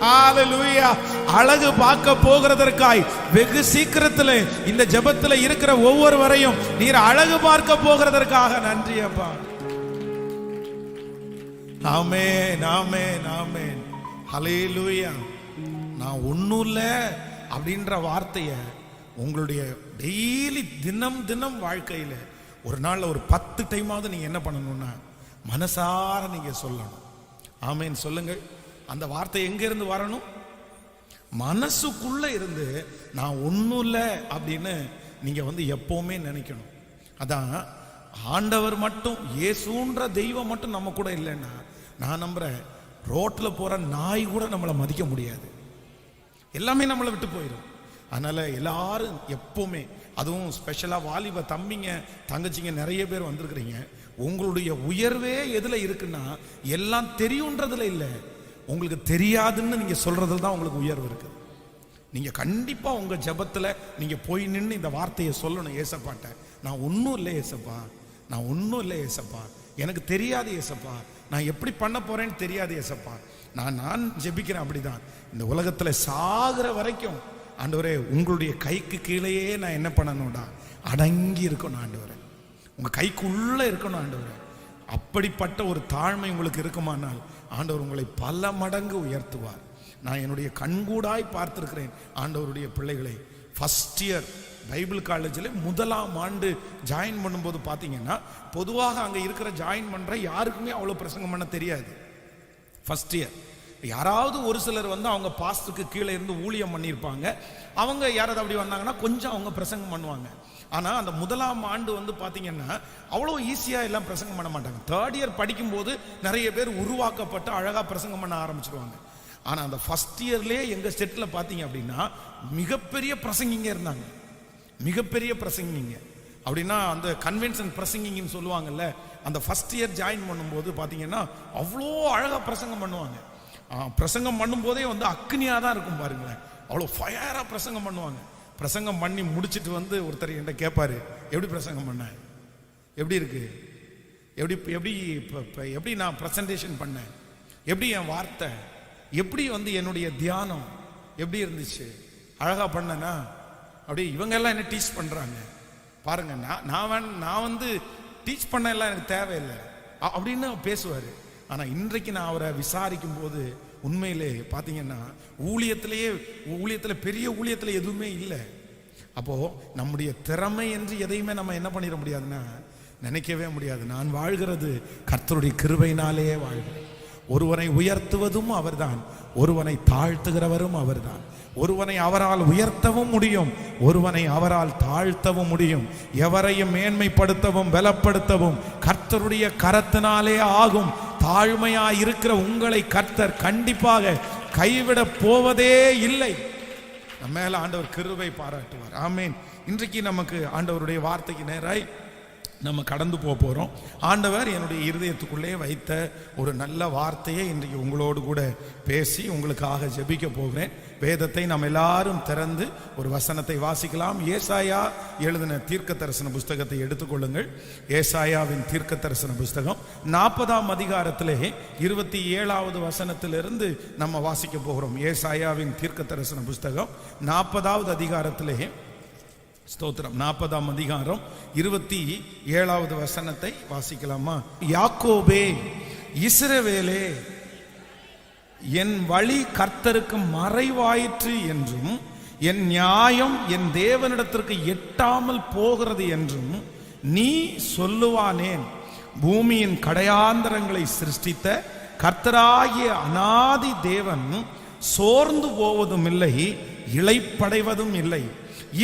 ஹல்லேலூயா அழகு பார்க்க போகிறதற்காய் வெகு சீக்கிரத்தில் இந்த ஜெபத்தில் இருக்கிற ஒவ்வொருவரையும் நீர் அழகு பார்க்க போகிறதற்காக நன்றி அப்பா. ஆமென், ஆமென், ஆமென், ஹல்லேலூயா. நான் ஒன்றும் இல்லை அப்படின்ற வார்த்தையை உங்களுடைய டெய்லி தினம் தினம் வாழ்க்கையில் ஒரு நாளில் ஒரு 10 டைமாவது நீங்கள் என்ன பண்ணணும்னா மனசார நீங்கள் சொல்லணும். ஆமென் சொல்லுங்கள். அந்த வார்த்தை எங்கேருந்து வரணும்? மனசுக்குள்ளே இருந்து நான் ஒன்றும் இல்லை அப்படின்னு நீங்கள் எப்போவுமே நினைக்கணும். அதான் ஆண்டவர் மட்டும், இயேசுன்ற தெய்வம் மட்டும் நம்ம கூட இல்லைன்னா நான் நம்புகிறேன் ரோட்டில் போகிற நாய் கூட நம்மளை மதிக்க முடியாது. எல்லாமே நம்மளை விட்டு போயிடும். அதனால் எல்லாரும் எப்போவுமே, அதுவும் ஸ்பெஷலாக வாலிப தம்பிங்க தங்கச்சிங்க நிறைய பேர் வந்திருக்கிறீங்க. உங்களுடைய உயர்வே எதில் இருக்குன்னா எல்லாம் தெரியுன்றதுல இல்லை, உங்களுக்கு தெரியாதுன்னு நீங்கள் சொல்கிறதுல தான் உங்களுக்கு உயர்வு இருக்குது. நீங்கள் கண்டிப்பாக உங்கள் ஜெபத்தில் நீங்கள் போய் நின்று இந்த வார்த்தையை சொல்லணும். ஏசப்பாட்ட நான் ஒன்றும் இல்லை ஏசப்பா, நான் ஒன்றும் இல்லை ஏசப்பா, எனக்கு தெரியாது ஏசப்பா, நான் எப்படி பண்ண போகிறேன்னு தெரியாது ஏசப்பா, நான் ஜெபிக்கிறேன். அப்படிதான் இந்த உலகத்தில் சாகிற வரைக்கும் ஆண்டவரே உங்களுடைய கைக்கு கீழேயே நான் என்ன பண்ணணும்டா, அடங்கி இருக்கணும் ஆண்டவரே, உங்கள் கைக்குள்ளே இருக்கணும் ஆண்டவரே. அப்படிப்பட்ட ஒரு தாழ்மை உங்களுக்கு இருக்குமானால் ஆண்டவர் உங்களை பல மடங்கு உயர்த்துவார். நான் என்னுடைய கண்கூடாய் பார்த்திருக்கிறேன் ஆண்டவருடைய பிள்ளைகளை. ஃபர்ஸ்ட் இயர் பைபிள் காலேஜில் 1ஆம் ஆண்டு ஜாயின் பண்ணும்போது பார்த்தீங்கன்னா பொதுவாக அங்கே இருக்கிற ஜாயின் பண்ணுற யாருக்குமே அவ்வளோ பிரசங்கம் பண்ண தெரியாது. ஃபர்ஸ்ட் இயர் யாராவது ஒரு சிலர் அவங்க பாஸ்டுக்கு கீழே இருந்து ஊழியம் பண்ணியிருப்பாங்க. அவங்க யாராவது அப்படி வந்தாங்கன்னா கொஞ்சம் அவங்க பிரசங்கம் பண்ணுவாங்க. ஆனால் அந்த 1ஆம் ஆண்டு பார்த்தீங்கன்னா அவ்வளோ ஈஸியாக எல்லாம் பிரசங்கம் பண்ண மாட்டாங்க. 3rd இயர் படிக்கும்போது நிறைய பேர் உருவாக்கப்பட்டு அழகாக பிரசங்கம் பண்ண ஆரம்பிச்சிருவாங்க. ஆனால் அந்த ஃபர்ஸ்ட் இயர்லேயே எங்கள் செட்டில் பார்த்தீங்க அப்படின்னா மிகப்பெரிய பிரசங்கிங்க இருந்தாங்க, மிகப்பெரிய பிரசங்கிங்க. அப்படின்னா அந்த கன்வென்ஷன் பிரசங்கிங்கன்னு சொல்லுவாங்கல்ல, அந்த ஃபர்ஸ்ட் இயர் ஜாயின் பண்ணும்போது பார்த்தீங்கன்னா அவ்வளோ அழகாக பிரசங்கம் பண்ணுவாங்க. பிரசங்கம் பண்ணும்போதே அக்னியாக தான் இருக்கும் பாருங்களேன், அவ்வளோ ஃபயராக பிரசங்கம் பண்ணுவாங்க. பிரசங்கம் பண்ணி முடிச்சுட்டு ஒருத்தர் என்கிட்ட கேட்பாரு, எப்படி பிரசங்கம் பண்ண, எப்படி இருக்கு, எப்படி நான் ப்ரெசன்டேஷன் பண்ணேன், எப்படி என் வார்த்தை, எப்படி என்னுடைய தியானம் எப்படி இருந்துச்சு, அழகா பண்ணனா அப்படி இவங்க எல்லாம் என்ன டீச் பண்றாங்க பாருங்க. நான் டீச் பண்ண எல்லாம் எனக்கு தேவையில்லை அப்படின்னு பேசுவாரு. ஆனா இன்றைக்கு நான் அவரை விசாரிக்கும் போது உண்மையிலே பாத்தீங்கன்னா ஊழியத்துல பெரிய ஊழியத்துல எதுவுமே இல்லை. அப்போ நம்முடைய திறமை என்று எதையுமே நம்ம என்ன பண்ணிட முடியாதுன்னா நினைக்கவே முடியாது. நான் வாழ்கிறது கர்த்தருடைய கிருபையினாலேயே வாழ்கிறேன். ஒருவனை உயர்த்துவதும் அவர்தான், ஒருவனை தாழ்த்துகிறவரும் அவர்தான். ஒருவனை அவரால் உயர்த்தவும் முடியும், ஒருவனை அவரால் தாழ்த்தவும் முடியும். எவரையும் மேன்மைப்படுத்தவும் பலப்படுத்தவும் கர்த்தருடைய கரத்தினாலே ஆகும். தாழ்மையாய் இருக்கிற உங்களை கர்த்தர் கண்டிப்பாக கைவிட போவதே இல்லை. நம்ம மேல ஆண்டவர் கிருபை பாராட்டுவார். ஆமீன். இன்றைக்கு நமக்கு ஆண்டவருடைய வார்த்தைக்கு நேராய் நம்ம கடந்து போகிறோம். ஆண்டவர் என்னுடைய இருதயத்துக்குள்ளே வைத்த ஒரு நல்ல வார்த்தையை இன்றைக்கு உங்களோடு கூட பேசி உங்களுக்காக ஜெபிக்க போகிறேன். வேதத்தை நாம் எல்லாரும் திறந்து ஒரு வசனத்தை வாசிக்கலாம். ஏசாயா எழுதின தீர்க்க தரிசன புஸ்தகத்தை எடுத்துக்கொள்ளுங்கள். ஏசாயாவின் தீர்க்க தரிசன புஸ்தகம் 40ஆம் அதிகாரத்திலே 27வது வசனத்திலிருந்து நம்ம வாசிக்க போகிறோம். ஏசாயாவின் தீர்க்க தரிசன புஸ்தகம் 40வது அதிகாரத்திலே ஸ்தோத்திரம் 40ஆம் அதிகாரம் 27வது வசனத்தை வாசிக்கலாமா? யாக்கோபே, இஸ்ரவேலே, என் வழி கர்த்தருக்கு மறைவாயிற்று என்றும் என் நியாயம் என் தேவனிடத்திற்கு எட்டாமல் போகிறது என்றும் நீ சொல்லுவானேன்? பூமியின் கடையாந்தரங்களை சிருஷ்டித்த கர்த்தராகிய அநாதி தேவன் சோர்ந்து போவதும் இல்லை, இளைப்படைவதும் இல்லை.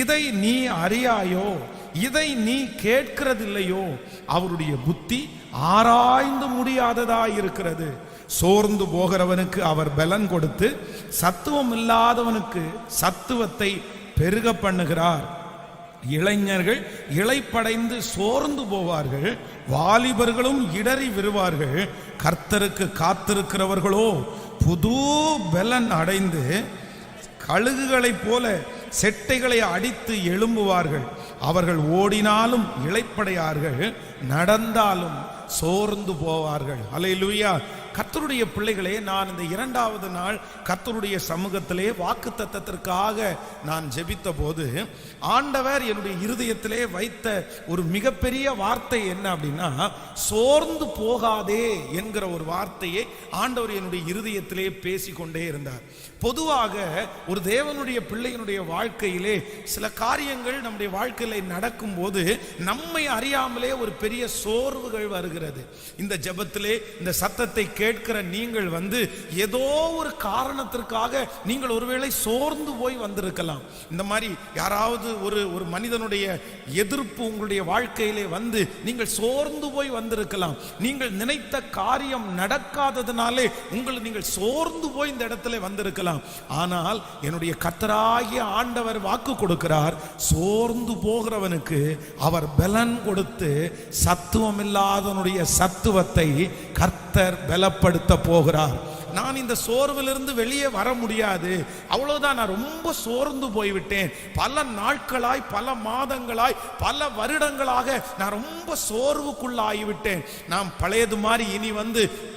இதை நீ அறியாயோ? இதை நீ கேட்கிறதில்லையோ? அவருடைய புத்தி ஆராய்ந்து முடியாததாயிருக்கிறது. சோர்ந்து போகிறவனுக்கு அவர் பலன் கொடுத்து சத்துவம் இல்லாதவனுக்கு சத்துவத்தை பெருக பண்ணுகிறார். இளைஞர்கள் இளைப்படைந்து சோர்ந்து போவார்கள், வாலிபர்களும் இடறி விழுவார்கள். கர்த்தருக்கு காத்திருக்கிறவர்களோ புது பலன் அடைந்து கழுகுகளைப் போல செட்டைகளை அடித்து எழும்புவார்கள். அவர்கள் ஓடினாலும் இளைப்படையார்கள், நடந்தாலும் சோர்ந்து போவார்கள். அல்லேலூயா. கர்த்தருடைய பிள்ளைகளே, நான் இந்த 2வது நாள் கர்த்தருடைய சமூகத்திலே வாக்குத்தத்தத்திற்காக நான் ஜெபித்த போது ஆண்டவர் என்னுடைய இருதயத்திலே வைத்த ஒரு மிகப்பெரிய வார்த்தை என்ன அப்படின்னா, சோர்ந்து போகாதே என்கிற ஒரு வார்த்தையை ஆண்டவர் என்னுடைய இருதயத்திலே பேசிக்கொண்டே இருந்தார். பொதுவாக ஒரு தேவனுடைய பிள்ளையினுடைய வாழ்க்கையிலே சில காரியங்கள் நம்முடைய வாழ்க்கையில நடக்கும் போது நம்மை அறியாமலே ஒரு பெரிய சோர்வுகள் வருகிறது. இந்த ஜெபத்திலே இந்த சத்தத்தை கேட்கிற நீங்கள் ஏதோ ஒரு காரணத்திற்காக நீங்கள் ஒருவேளை சோர்ந்து போய் வந்திருக்கலாம். இந்த மாதிரி யாராவது ஒரு மனிதனுடைய எதிர்ப்பு உங்களுடைய வாழ்க்கையிலே நீங்கள் சோர்ந்து போய் வந்திருக்கலாம். நீங்கள் நினைத்த காரியம் நடக்காததுனாலே நீங்கள் சோர்ந்து போய் இந்த இடத்துல வந்திருக்கலாம். ஆனால் என்னுடைய கர்த்தராகிய ஆண்டவர் வாக்கு கொடுக்கிறார், சோர்ந்து போகிறவனுக்கு அவர் பலன் கொடுத்து சத்துவம் இல்லாதவனுடைய சத்துவத்தை கர்த்தர் பலப்படுத்த போகிறார். நான் இந்த சோர்விலிருந்து வெளியே வர முடியாது, அவ்வளவுதான், நான் ரொம்ப சோர்ந்து போய்விட்டேன், பல நாட்களாய் பல மாதங்களாய் பல வருடங்களாக நான் ரொம்ப சோர்வுக்குள்ளாகிவிட்டேன், நான் பழையது மாதிரி இனி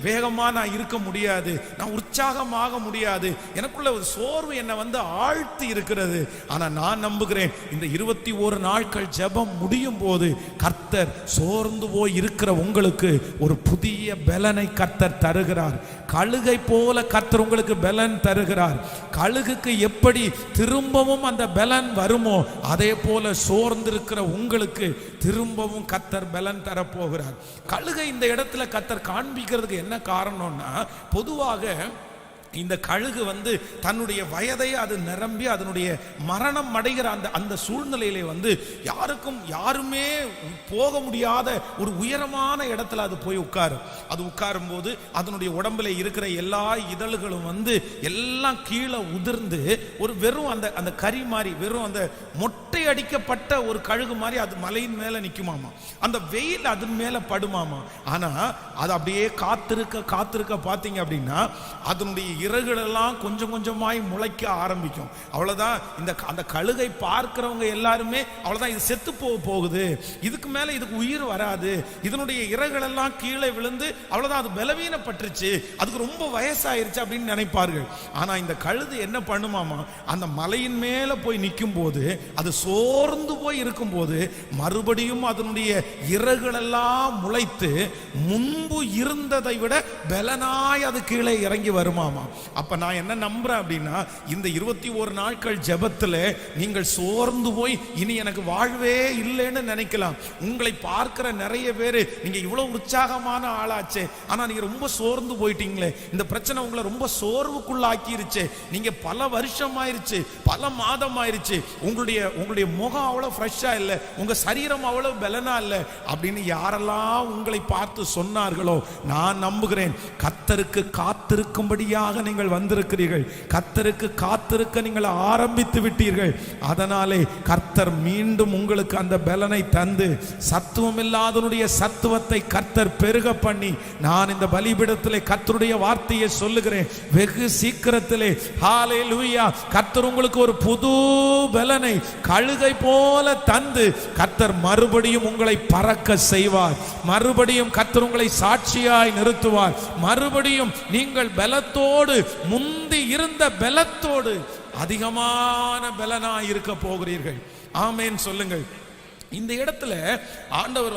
வேகமா நான் இருக்க முடியாது, நான் உற்சாகமாக முடியாது, எனக்குள்ள ஒரு சோர்வு என்னை ஆழ்த்தி இருக்கிறது. ஆனா நான் நம்புகிறேன், இந்த 21 நாட்கள் ஜெபம் முடியும் போது கர்த்தர் சோர்ந்து போய் இருக்கிற உங்களுக்கு ஒரு புதிய பலனை கர்த்தர் தருகிறார். கழுகை போல கர்த்தர் உங்களுக்கு பலன் தருகிறார். கழுகுக்கு எப்படி திரும்பவும் அந்த பலன் வருமோ அதே போல சோர்ந்திருக்கிற உங்களுக்கு திரும்பவும் கர்த்தர் பலன் தரப்போகிறார். கழுகை இந்த இடத்துல கர்த்தர் காண்பிக்கிறதுக்கு என்ன காரணம்னா, பொதுவாக இந்த கழுகு தன்னுடைய வயதை அது நிரம்பி அதனுடைய மரணம் அடைகிற அந்த சூழ்நிலையிலே யாருமே போக முடியாத ஒரு உயரமான இடத்துல அது போய் உட்காரும். அது உட்காரும் போது அதனுடைய உடம்புல இருக்கிற எல்லா இதழ்களும் எல்லாம் கீழே உதிர்ந்து ஒரு வெறும் அந்த கறி மாதிரி, வெறும் அந்த மொட்டை அடிக்கப்பட்ட ஒரு கழுகு மாதிரி அது மலையின் மேல நிக்குமாமா. அந்த வெயில் அதன் மேல படுமாமா. ஆனா அது அப்படியே காத்திருக்க பாத்தீங்க அப்படின்னா அதனுடைய இறகுகள் எல்லாம் கொஞ்சம் கொஞ்சமாய் முளைக்க ஆரம்பிக்கும். அவ்வளவுதான். அந்த கழுகை பார்க்கிறவங்க எல்லாருமே அவ்வளவுதான், இது செத்து போகுது, இதுக்கு மேல இதுக்கு உயிர் வராது, இதனுடைய இறகுகள் எல்லாம் கீழே விழுந்து அவ்வளவுதான், அது பலவீனப்பட்டுருச்சு, அதுக்கு ரொம்ப வயசாயிருச்சு அப்படின்னு நினைப்பார்கள். ஆனா இந்த கழுது என்ன பண்ணுமாமா, அந்த மலையின் மேல போய் நிற்கும் போது, அது சோர்ந்து போய் இருக்கும் போது மறுபடியும் அதனுடைய இறகுகள் எல்லாம் முளைத்து முன்பு இருந்ததை விட பலனாய் அது கீழே இறங்கி வருமாமா. அப்ப நான் என்ன நம்புறேன் அப்படின்னா, இந்த 21 நாட்கள் ஜெபத்துல நீங்கள் சோர்ந்து போய் இனி எனக்கு வாழ்வே இல்லைன்னு நினைக்கலாம். உங்களை பார்க்கிற நிறைய பேரு நீங்க இவ்வளவு உற்சாகமான ஆளாச்சே, ஆனா நீங்க ரொம்ப சோர்ந்து போயிட்டீங்களே, இந்த பிரச்சனை உங்களை ரொம்ப சோர்வுக்குள்ளாக்கிருச்சு, நீங்க பல வருஷம் ஆயிருச்சு, பல மாதம் ஆயிருச்சு, உங்களுடைய முகம் அவ்வளவு ஃப்ரெஷ்ஷா இல்லை, உங்க சரீரம் அவ்வளவு பலனா இல்லை அப்படின்னு யாரெல்லாம் உங்களை பார்த்து சொன்னார்களோ, நான் நம்புகிறேன் கர்த்தருக்கு காத்திருக்கும்படியாக நீங்கள் வந்திருக்கிறீர்கள், கர்த்தருக்கு காத்திருக்க நீங்கள் ஆரம்பித்து விட்டீர்கள். அதனாலே கர்த்தர் மீண்டும் உங்களுக்கு அந்த பலனை தந்து சத்துவம் இல்லாதனுடைய சத்துவத்தை கர்த்தர் பெருக பண்ணி, நான் இந்த பலிபீடத்திலே கர்த்தருடைய வார்த்தையை சொல்லுகிறேன், வெகு சீக்கிரத்திலே ஹல்லேலூயா கர்த்தர் உங்களுக்கு ஒரு புது பலனை கழுகை போல தந்து கர்த்தர் மறுபடியும் உங்களை பறக்க செய்வார், மறுபடியும் கர்த்தர் உங்களை சாட்சியாய் நிறுத்துவார், மறுபடியும் நீங்கள் பலத்தோடு முந்தி இருந்த பலத்தோடு அதிகமான பலனாய் இருக்க போகிறீர்கள். ஆமென் சொல்லுங்கள். இந்த இடத்துல ஆண்டவர்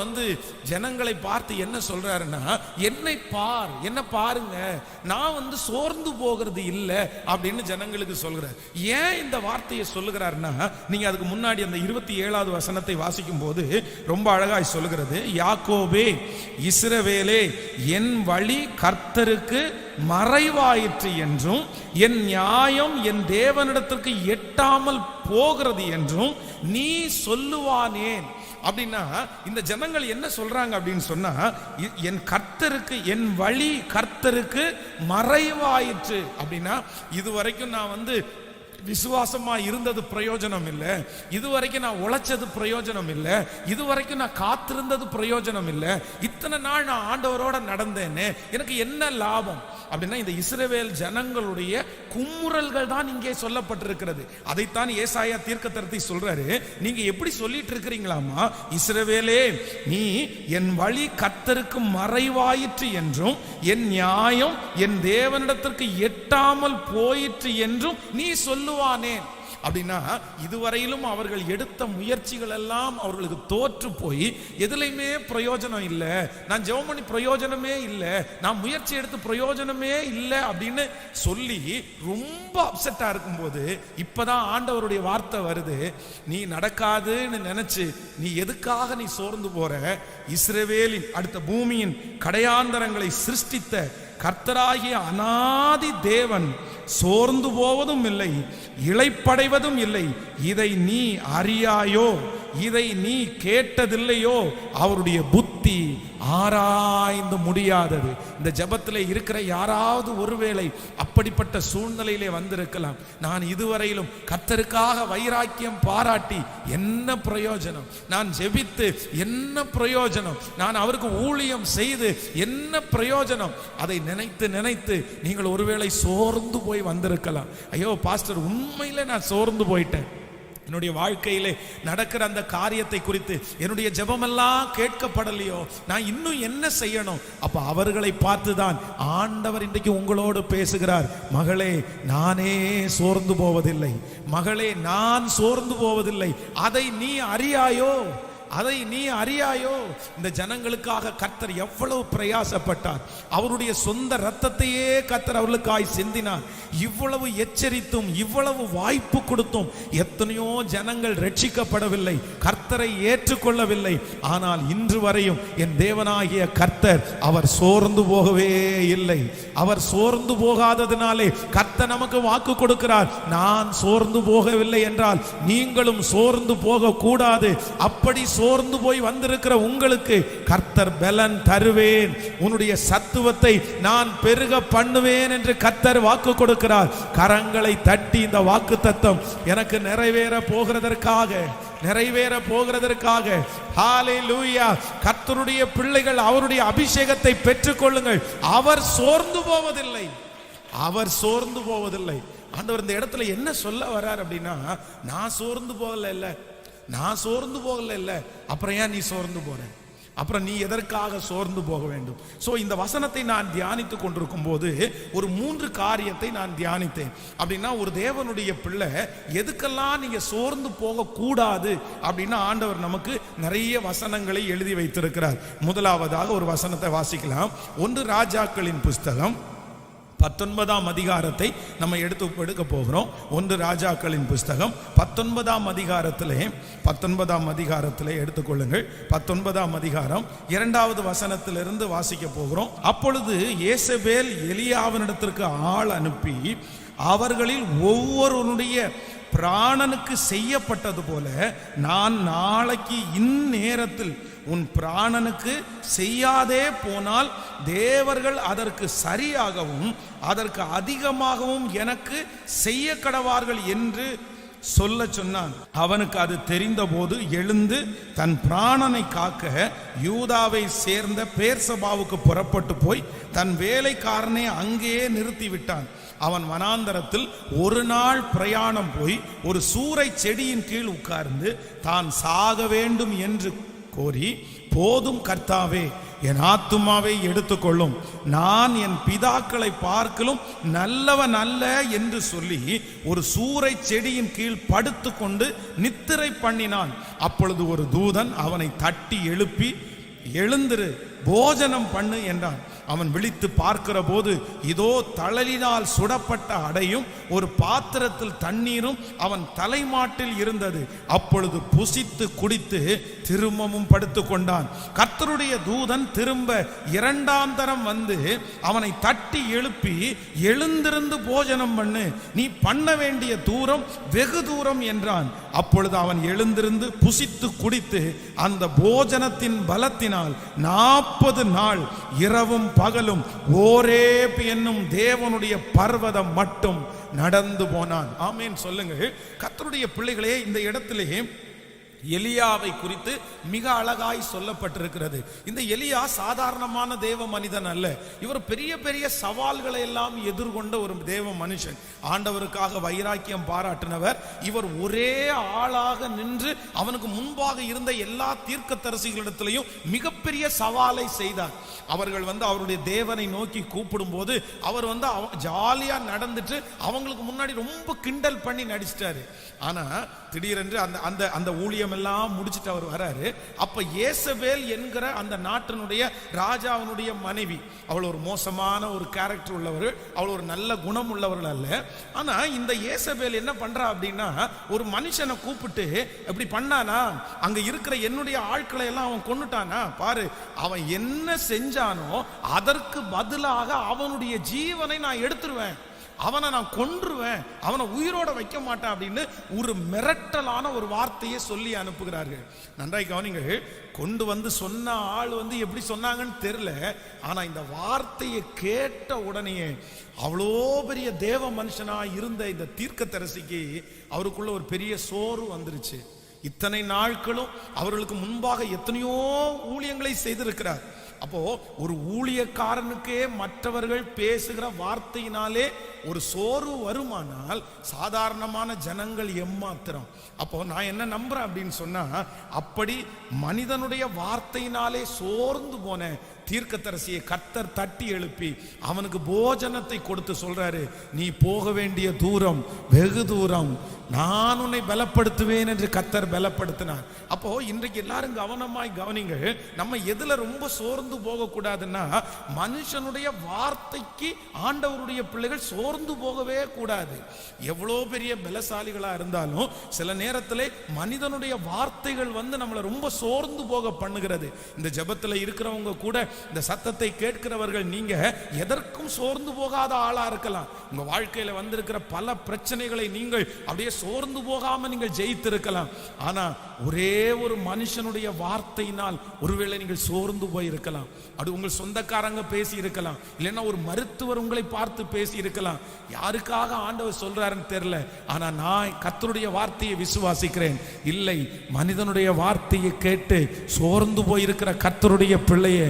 ஜனங்களை பார்த்து என்ன சொல்றாருன்னா, என்னை பார், என்ன பாருங்க, நான் சோர்ந்து போகிறது இல்லை அப்படின்னு ஜனங்களுக்கு சொல்கிறார். ஏன் இந்த வார்த்தையை சொல்லுகிறாருன்னா, நீங்க அதுக்கு முன்னாடி அந்த 27வது வசனத்தை வாசிக்கும் போது ரொம்ப அழகாய் சொல்லுகிறது, யாக்கோபே இஸ்ரவேலே என் வழி கர்த்தருக்கு மறைவாயிற்று என்றும் என் நியாயம் என் தேவனிடத்திற்கு எட்டாமல் போகிறது என்றும் நீ சொல்லுவானேன். அப்படின்னா இந்த ஜனங்கள் என்ன சொல்றாங்க அப்படின்னு சொன்னா, என் கர்த்தருக்கு, என் வழி கர்த்தருக்கு மறைவாயிற்று அப்படின்னா, இதுவரைக்கும் நான் விசுவாசமா இருந்தது பிரயோஜனம் இல்லை, இதுவரைக்கும் நான் உழைச்சது பிரயோஜனம் இல்லை, இதுவரைக்கும் நான் காத்திருந்தது பிரயோஜனம் இல்லை, இத்தனை நாள் நான் ஆண்டவரோட நடந்தேன்னு எனக்கு என்ன லாபம் அப்படின்னா, இந்த இஸ்ரவேல் ஜனங்களுடைய குமுறல்கள் தான் இங்கே சொல்லப்பட்டிருக்கிறது. அதைத்தான் ஏசாயா தீர்க்கதரிசி சொல்றாரு, நீங்க எப்படி சொல்லிட்டு இருக்கிறீங்களாமா, இஸ்ரவேலே நீ என் வழி கர்த்தருக்கு மறைவாயிற்று என்றும் என் நியாயம் என் தேவனிடத்திற்கு எட்டாமல் போயிற்று என்றும் நீ சொல்லுவானேன். அப்படின்னா இதுவரையிலும் அவர்கள் எடுத்த முயற்சிகள் எல்லாம் அவர்களுக்கு தோற்று போய் எதுலையுமே பிரயோஜனம் இல்லை, நான் ஜெபம் பண்ணி பிரயோஜனமே இல்லை, நான் முயற்சி எடுத்து பிரயோஜனமே இல்லை அப்படின்னு சொல்லி ரொம்ப அப்செட்டா இருக்கும்போது இப்பதான் ஆண்டவருடைய வார்த்தை வருது, நீ நடக்காதுன்னு நினைச்சு நீ எதுக்காக நீ சோர்ந்து போற, இஸ்ரவேலின் அடுத்த பூமியின் கடையாந்தரங்களை சிருஷ்டித்த கர்த்தராகிய அநாதி தேவன் சோர்ந்து போவதும் இல்லை, இளைப்படைவதும் இல்லை, இதை நீ அறியாயோ, இதை நீ கேட்டதில்லையோ, அவருடைய புத்தி ஆராய்ந்து முடியாதது. இந்த ஜபத்தில் இருக்கிற யாராவது ஒருவேளை அப்படிப்பட்ட சூழ்நிலையிலே வந்திருக்கலாம், நான் இதுவரையிலும் கர்த்தருக்காக வைராக்கியம் பாராட்டி என்ன பிரயோஜனம், நான் ஜெபித்து என்ன பிரயோஜனம், நான் அவருக்கு ஊழியம் செய்து என்ன பிரயோஜனம், அதை நினைத்து நினைத்து நீங்கள் ஒருவேளை சோர்ந்து போய் வந்திருக்கலாம். ஐயோ பாஸ்டர், உண்மையில நான் சோர்ந்து போயிட்டேன், என்னுடைய வாழ்க்கையிலே நடக்கிற அந்த காரியத்தை குறித்து என்னுடைய ஜெபமெல்லாம் கேட்கப்படலையோ, நான் இன்னும் என்ன செய்யணும்? அப்ப அவர்களை பார்த்துதான் ஆண்டவர் இன்றைக்கு உங்களோடு பேசுகிறார், மகளே நானே சோர்ந்து போவதில்லை, மகளே நான் சோர்ந்து போவதில்லை, அதை நீ அறியாயோ, அதை நீ அறியாயோ. இந்த ஜனங்களுக்காக கர்த்தர் எவ்வளவு பிரயாசப்பட்டார், அவருடைய சொந்த ரத்தத்தையே கர்த்தர் அவர்களுக்காய் சிந்தினார். இவ்வளவு எச்சரித்தும் இவ்வளவு வாய்ப்பு கொடுத்தும் எத்தனையோ ஜனங்கள் ரட்சிக்கப்படவில்லை, கர்த்தரை ஏற்றுக்கொள்ளவில்லை. ஆனால் இன்று வரையும் என் தேவனாகிய கர்த்தர் அவர் சோர்ந்து போகவே இல்லை. அவர் சோர்ந்து போகாததினாலே கர்த்தர் நமக்கு வாக்கு கொடுக்கிறார், நான் சோர்ந்து போகவில்லை என்றால் நீங்களும் சோர்ந்து போக கூடாது. அப்படி சோர்ந்து போய் வந்திருக்கிற உங்களுக்கு கர்த்தர் பலன் தருவேன், உன்னுடைய சத்துவத்தை நான் பெருக பண்ணுவேன் என்று கர்த்தர் வாக்கு கொடுக்கிறார். கரங்களை தட்டி இந்த வாக்கு தத்தம் எனக்கு நிறைவேற போகிறதற்காக ஹல்லேலூயா. கர்த்தருடைய பிள்ளைகள் அவருடைய அபிஷேகத்தை பெற்றுக் கொள்ளுங்கள், அவர் சோர்ந்து போவதில்லை. அவர் சோர்ந்து போவதில்லை. ஆண்டவர் இந்த இடத்துல என்ன சொல்ல வர்றார் அப்படின்னா, நான் சோர்ந்து போகல இல்ல, நான் சோர்ந்து போகல இல்ல, அப்புறம் ஏன் நீ சோர்ந்து போற? அப்புறம் நீ எதற்காக சோர்ந்து போக வேண்டும்? சோ இந்த வசனத்தை நான் தியானித்து கொண்டிருக்கும் போது ஒரு 3 காரியத்தை நான் தியானித்தேன். அப்படின்னா ஒரு தேவனுடைய பிள்ளை எதுக்கெல்லாம் நீங்க சோர்ந்து போக கூடாது அப்படின்னா ஆண்டவர் நமக்கு நிறைய வசனங்களை எழுதி வைத்திருக்கிறார். முதலாவதாக ஒரு வசனத்தை வாசிக்கலாம். 1 ராஜாக்களின் புஸ்தகம் 19ஆம் அதிகாரத்தை நம்ம எடுக்க போகிறோம். 1 ராஜாக்களின் புஸ்தகம் 19ஆம் அதிகாரத்திலே எடுத்துக்கொள்ளுங்கள். 19ஆம் அதிகாரம் 2வது வசனத்திலிருந்து வாசிக்க போகிறோம். அப்பொழுது யேசபேல் எலியாவினிடத்திற்கு ஆள் அனுப்பி, அவர்களில் ஒவ்வொருவனுடைய பிராணனுக்கு செய்யப்பட்டது போல நான் நாளைக்கு இந்நேரத்தில் உன் பிராணனுக்கு செய்யாதே போனால் தேவர்கள் அதற்கு சரியாகவும் அதற்கு அதிகமாகவும் எனக்கு செய்ய கடவார்கள் என்று சொல்ல சொன்னான். அவனுக்கு அது தெரிந்த போது எழுந்து தன் பிராணனை காக்க யூதாவை சேர்ந்த பேர்சபாவுக்கு புறப்பட்டு போய் தன் வேலைக்காரனை அங்கேயே நிறுத்திவிட்டான். அவன் வனாந்தரத்தில் 1 நாள் பிரயாணம் போய் ஒரு சூரை செடியின் கீழ் உட்கார்ந்து தான் சாக வேண்டும் என்று கோரி, போதும் கர்த்தாவே, என் ஆத்துமாவை எடுத்துக்கொள்ளும், நான் என் பிதாக்களை பார்க்கலும் நல்லவன் அல்ல என்று சொல்லி ஒரு சூரை செடியின் கீழ் படுத்து கொண்டு நித்திரை பண்ணினான். அப்பொழுது ஒரு தூதன் அவனை தட்டி எழுப்பி, எழுந்திரு, போஜனம் பண்ணு என்றான். அவன் விழித்து பார்க்கிற போது இதோ தழலினால் சுடப்பட்ட அடையும் ஒரு பாத்திரத்தில் தண்ணீரும் அவன் தலைமாட்டில் இருந்தது. அப்பொழுது புசித்து குடித்து திரும்பவும் படுத்து கொண்டான். கர்த்தருடைய தூதன் திரும்ப 2ஆம் தரம் வந்து அவனை தட்டி எழுப்பி, எழுந்திருந்து போஜனம் பண்ணு, நீ பண்ண வேண்டிய தூரம் வெகு தூரம் என்றான். அப்பொழுது அவன் எழுந்திருந்து புசித்து குடித்து அந்த போஜனத்தின் பலத்தினால் 40 நாள் இரவும் பகலும் ஓரேப் என்னும் தேவனுடைய பர்வதம் மட்டும் நடந்து போனான். ஆமென் சொல்லுங்க. கர்த்தருடைய பிள்ளைகளே, இந்த இடத்திலே எலியாவை குறித்து மிக அழகாய் சொல்லப்பட்டிருக்கிறது. இந்த எலியா சாதாரணமான தேவ மனிதன் அல்ல. இவர் பெரிய பெரிய சவால்களை எல்லாம் எதிர்கொண்ட ஒரு தேவ மனுஷன். ஆண்டவருக்காக வைராக்கியம் பாராட்டினவர். இவர் ஒரே ஆளாக நின்று அவனுக்கு முன்பாக இருந்த எல்லா தீர்க்கதரிசிகளிடத்திலையும் மிகப்பெரிய சவாலை செய்தார். அவர்கள் அவருடைய தேவனை நோக்கி கூப்பிடும் போது அவர் ஜாலியா நடந்துட்டு அவங்களுக்கு முன்னாடி ரொம்ப கிண்டல் பண்ணி நடிச்சிட்டாரு. ஆனா திடீரென்று அந்த ஊழியம் எல்லாம் முடிச்சுட்டு அவர் வராரு. அப்ப யேசபேல் என்கிற அந்த நாட்டினுடைய ராஜாவினுடைய மனைவி, அவள் ஒரு மோசமான ஒரு கேரக்டர் உள்ளவர், அவள் ஒரு நல்ல குணம் உள்ளவர்கள் அல்ல. ஆனா இந்த யேசபேல் என்ன பண்றா அப்படின்னா, ஒரு மனுஷனை கூப்பிட்டு இப்படி பண்ணானா, அங்க இருக்கிற என்னுடைய ஆட்களை எல்லாம் அவன் கொன்னுட்டானா, பாரு அவன் என்ன செஞ்சானோ அதற்கு பதிலாக அவனுடைய ஜீவனை நான் எடுத்துருவேன், அவனை நான் கொன்றுவேன், அவனை உயிரோட வைக்க மாட்டேன் அப்படின்னு ஒரு மிரட்டலான ஒரு வார்த்தையை சொல்லி அனுப்புகிறார்கள். நன்றாய் கவனிங்கள். கொண்டு வந்து சொன்ன ஆள் எப்படி சொன்னாங்கன்னு தெரியல. ஆனா இந்த வார்த்தையை கேட்ட உடனே அவ்வளோ பெரிய தேவ மனுஷனா இருந்த இந்த தீர்க்கதரிசிக்கு அவருக்குள்ள ஒரு பெரிய சோறு வந்துருச்சு. இத்தனை நாட்களும் அவர்களுக்கு முன்பாக எத்தனையோ ஊழியங்களை செய்திருக்கிறார். அப்போ ஒரு ஊழியக்காரனுக்கே மற்றவர்கள் பேசுகிற வார்த்தையினாலே ஒரு சோர்வு வருமானால் சாதாரணமான ஜனங்கள் எம்மாத்திரம். அப்போ நான் என்ன நம்புறேன் அப்படின்னு சொன்னா, அப்படி மனிதனுடைய வார்த்தையினாலே சோர்ந்து போன தீர்க்கதரிசியை கர்த்தர் தட்டி எழுப்பி அவனுக்கு போஜனத்தை கொடுத்து சொல்றாரு, நீ போக வேண்டிய தூரம் வெகு தூரம், நான் உன்னை பலப்படுத்துவேன் என்று கர்த்தர் பலப்படுத்தினார். அப்போ இன்றைக்கு எல்லாரும் கவனமாய் கவனிங்கள். நம்ம எதுல ரொம்ப சோர்ந்து போக கூடாதுன்னா, மனுஷனுடைய வார்த்தைக்கு ஆண்டவருடைய பிள்ளைகள் சோர்ந்து போகவே கூடாது. எவ்வளோ பெரிய பலசாலிகளா இருந்தாலும் சில நேரத்திலே மனிதனுடைய வார்த்தைகள் நம்மளை ரொம்ப சோர்ந்து போக பண்ணுகிறது. இந்த ஜெபத்துல இருக்கிறவங்க கூட, இந்த சத்தத்தை கேட்கிறவர்கள், நீங்க எதற்கும் சோர்ந்து போகாத ஆளா இருக்கலாம். உங்க வாழ்க்கையில வந்திருக்கிற பல பிரச்சனைகளை நீங்கள் அப்படியே சோர்ந்து போகாம நீங்கள் ஜெயித்திருக்கலாம். ஆனா ஒரே ஒரு மனுஷனுடைய வார்த்தையினால் ஒருவேளை நீங்கள் சோர்ந்து போயிருக்கலாம். இருக்கலாம், அது உங்கள் சொந்தக்காரங்க பேசி இருக்கலாம், இல்லைன்னா ஒரு மருத்துவர் உங்களை பார்த்து பேசி இருக்கலாம். யாருக்காக ஆண்டவர் சொல்றாருன்னு தெரியல, ஆனா நான் கர்த்தருடைய வார்த்தையை விசுவாசிக்கிறேன். இல்லை, மனிதனுடைய வார்த்தையை கேட்டு சோர்ந்து போயிருக்கிற கர்த்தருடைய பிள்ளையே,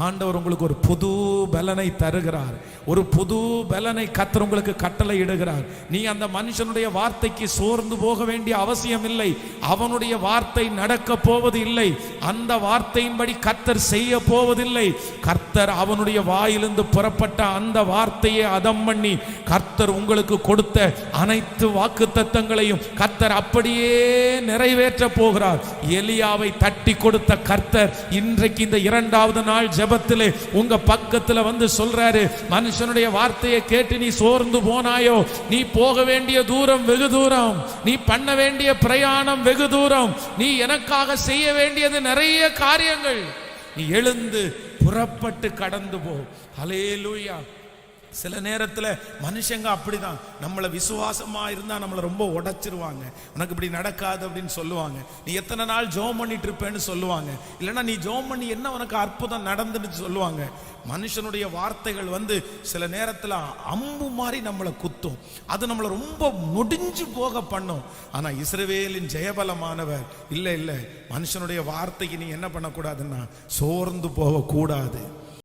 ஆண்டவர் உங்களுக்கு ஒரு புது பலனை தருகிறார். ஒரு புது பலனை கர்த்தர் உங்களுக்கு கட்டளை இடுகிறார். நீ அந்த மனுஷனுடைய வார்த்தைக்கு சோர்ந்து போக வேண்டிய அவசியம் இல்லை. அவனுடைய வார்த்தை நடக்க போவது இல்லை. அந்த வார்த்தையின்படி கர்த்தர் செய்ய போவதில்லை. கர்த்தர் அவனுடைய வாயிலிருந்து புறப்பட்ட அந்த வார்த்தையை அதம் பண்ணி கர்த்தர் உங்களுக்கு கொடுத்த அனைத்து வாக்குத்தத்தங்களையும் கர்த்தர் அப்படியே நிறைவேற்ற போகிறார். எலியாவை தட்டி கொடுத்த கர்த்தர் இன்றைக்கு இந்த 2வது நாள் ஜெபத்திலே உங்க பக்கத்துல வந்து சொல்றாரு, மனுஷனுடைய வார்த்தையை கேட்டு நீ சோர்ந்து போனாயோ, நீ போக வேண்டிய தூரம் வெகு தூரம், நீ பண்ண வேண்டிய பிரயாணம் வெகு தூரம், நீ எனக்காக செய்ய வேண்டியது நிறைய காரியங்கள். நீ எழுந்து புறப்பட்டு கடந்து போ. ஹல்லேலூயா. சில நேரத்தில் மனுஷங்க அப்படிதான், நம்மளை விசுவாசமா இருந்தா நம்மளை ரொம்ப உடைச்சிருவாங்க. உனக்கு இப்படி நடக்காது அப்படின்னு சொல்லுவாங்க. நீ எத்தனை நாள் ஜோம் பண்ணிட்டு இருப்பேன்னு சொல்லுவாங்க. இல்லைன்னா நீ ஜோம் பண்ணி என்ன உனக்கு அற்புதம் நடந்துன்னு சொல்லுவாங்க. மனுஷனுடைய வார்த்தைகள் வந்து சில நேரத்தில் அம்பு மாதிரி நம்மளை குத்தும். அது நம்மளை ரொம்ப நொடிஞ்சு போக பண்ணும். ஆனா இஸ்ரவேலின் ஜெயபலமானவர் இல்லை, மனுஷனுடைய வார்த்தைக்கு நீ என்ன பண்ணக்கூடாதுன்னா சோர்ந்து போக கூடாது.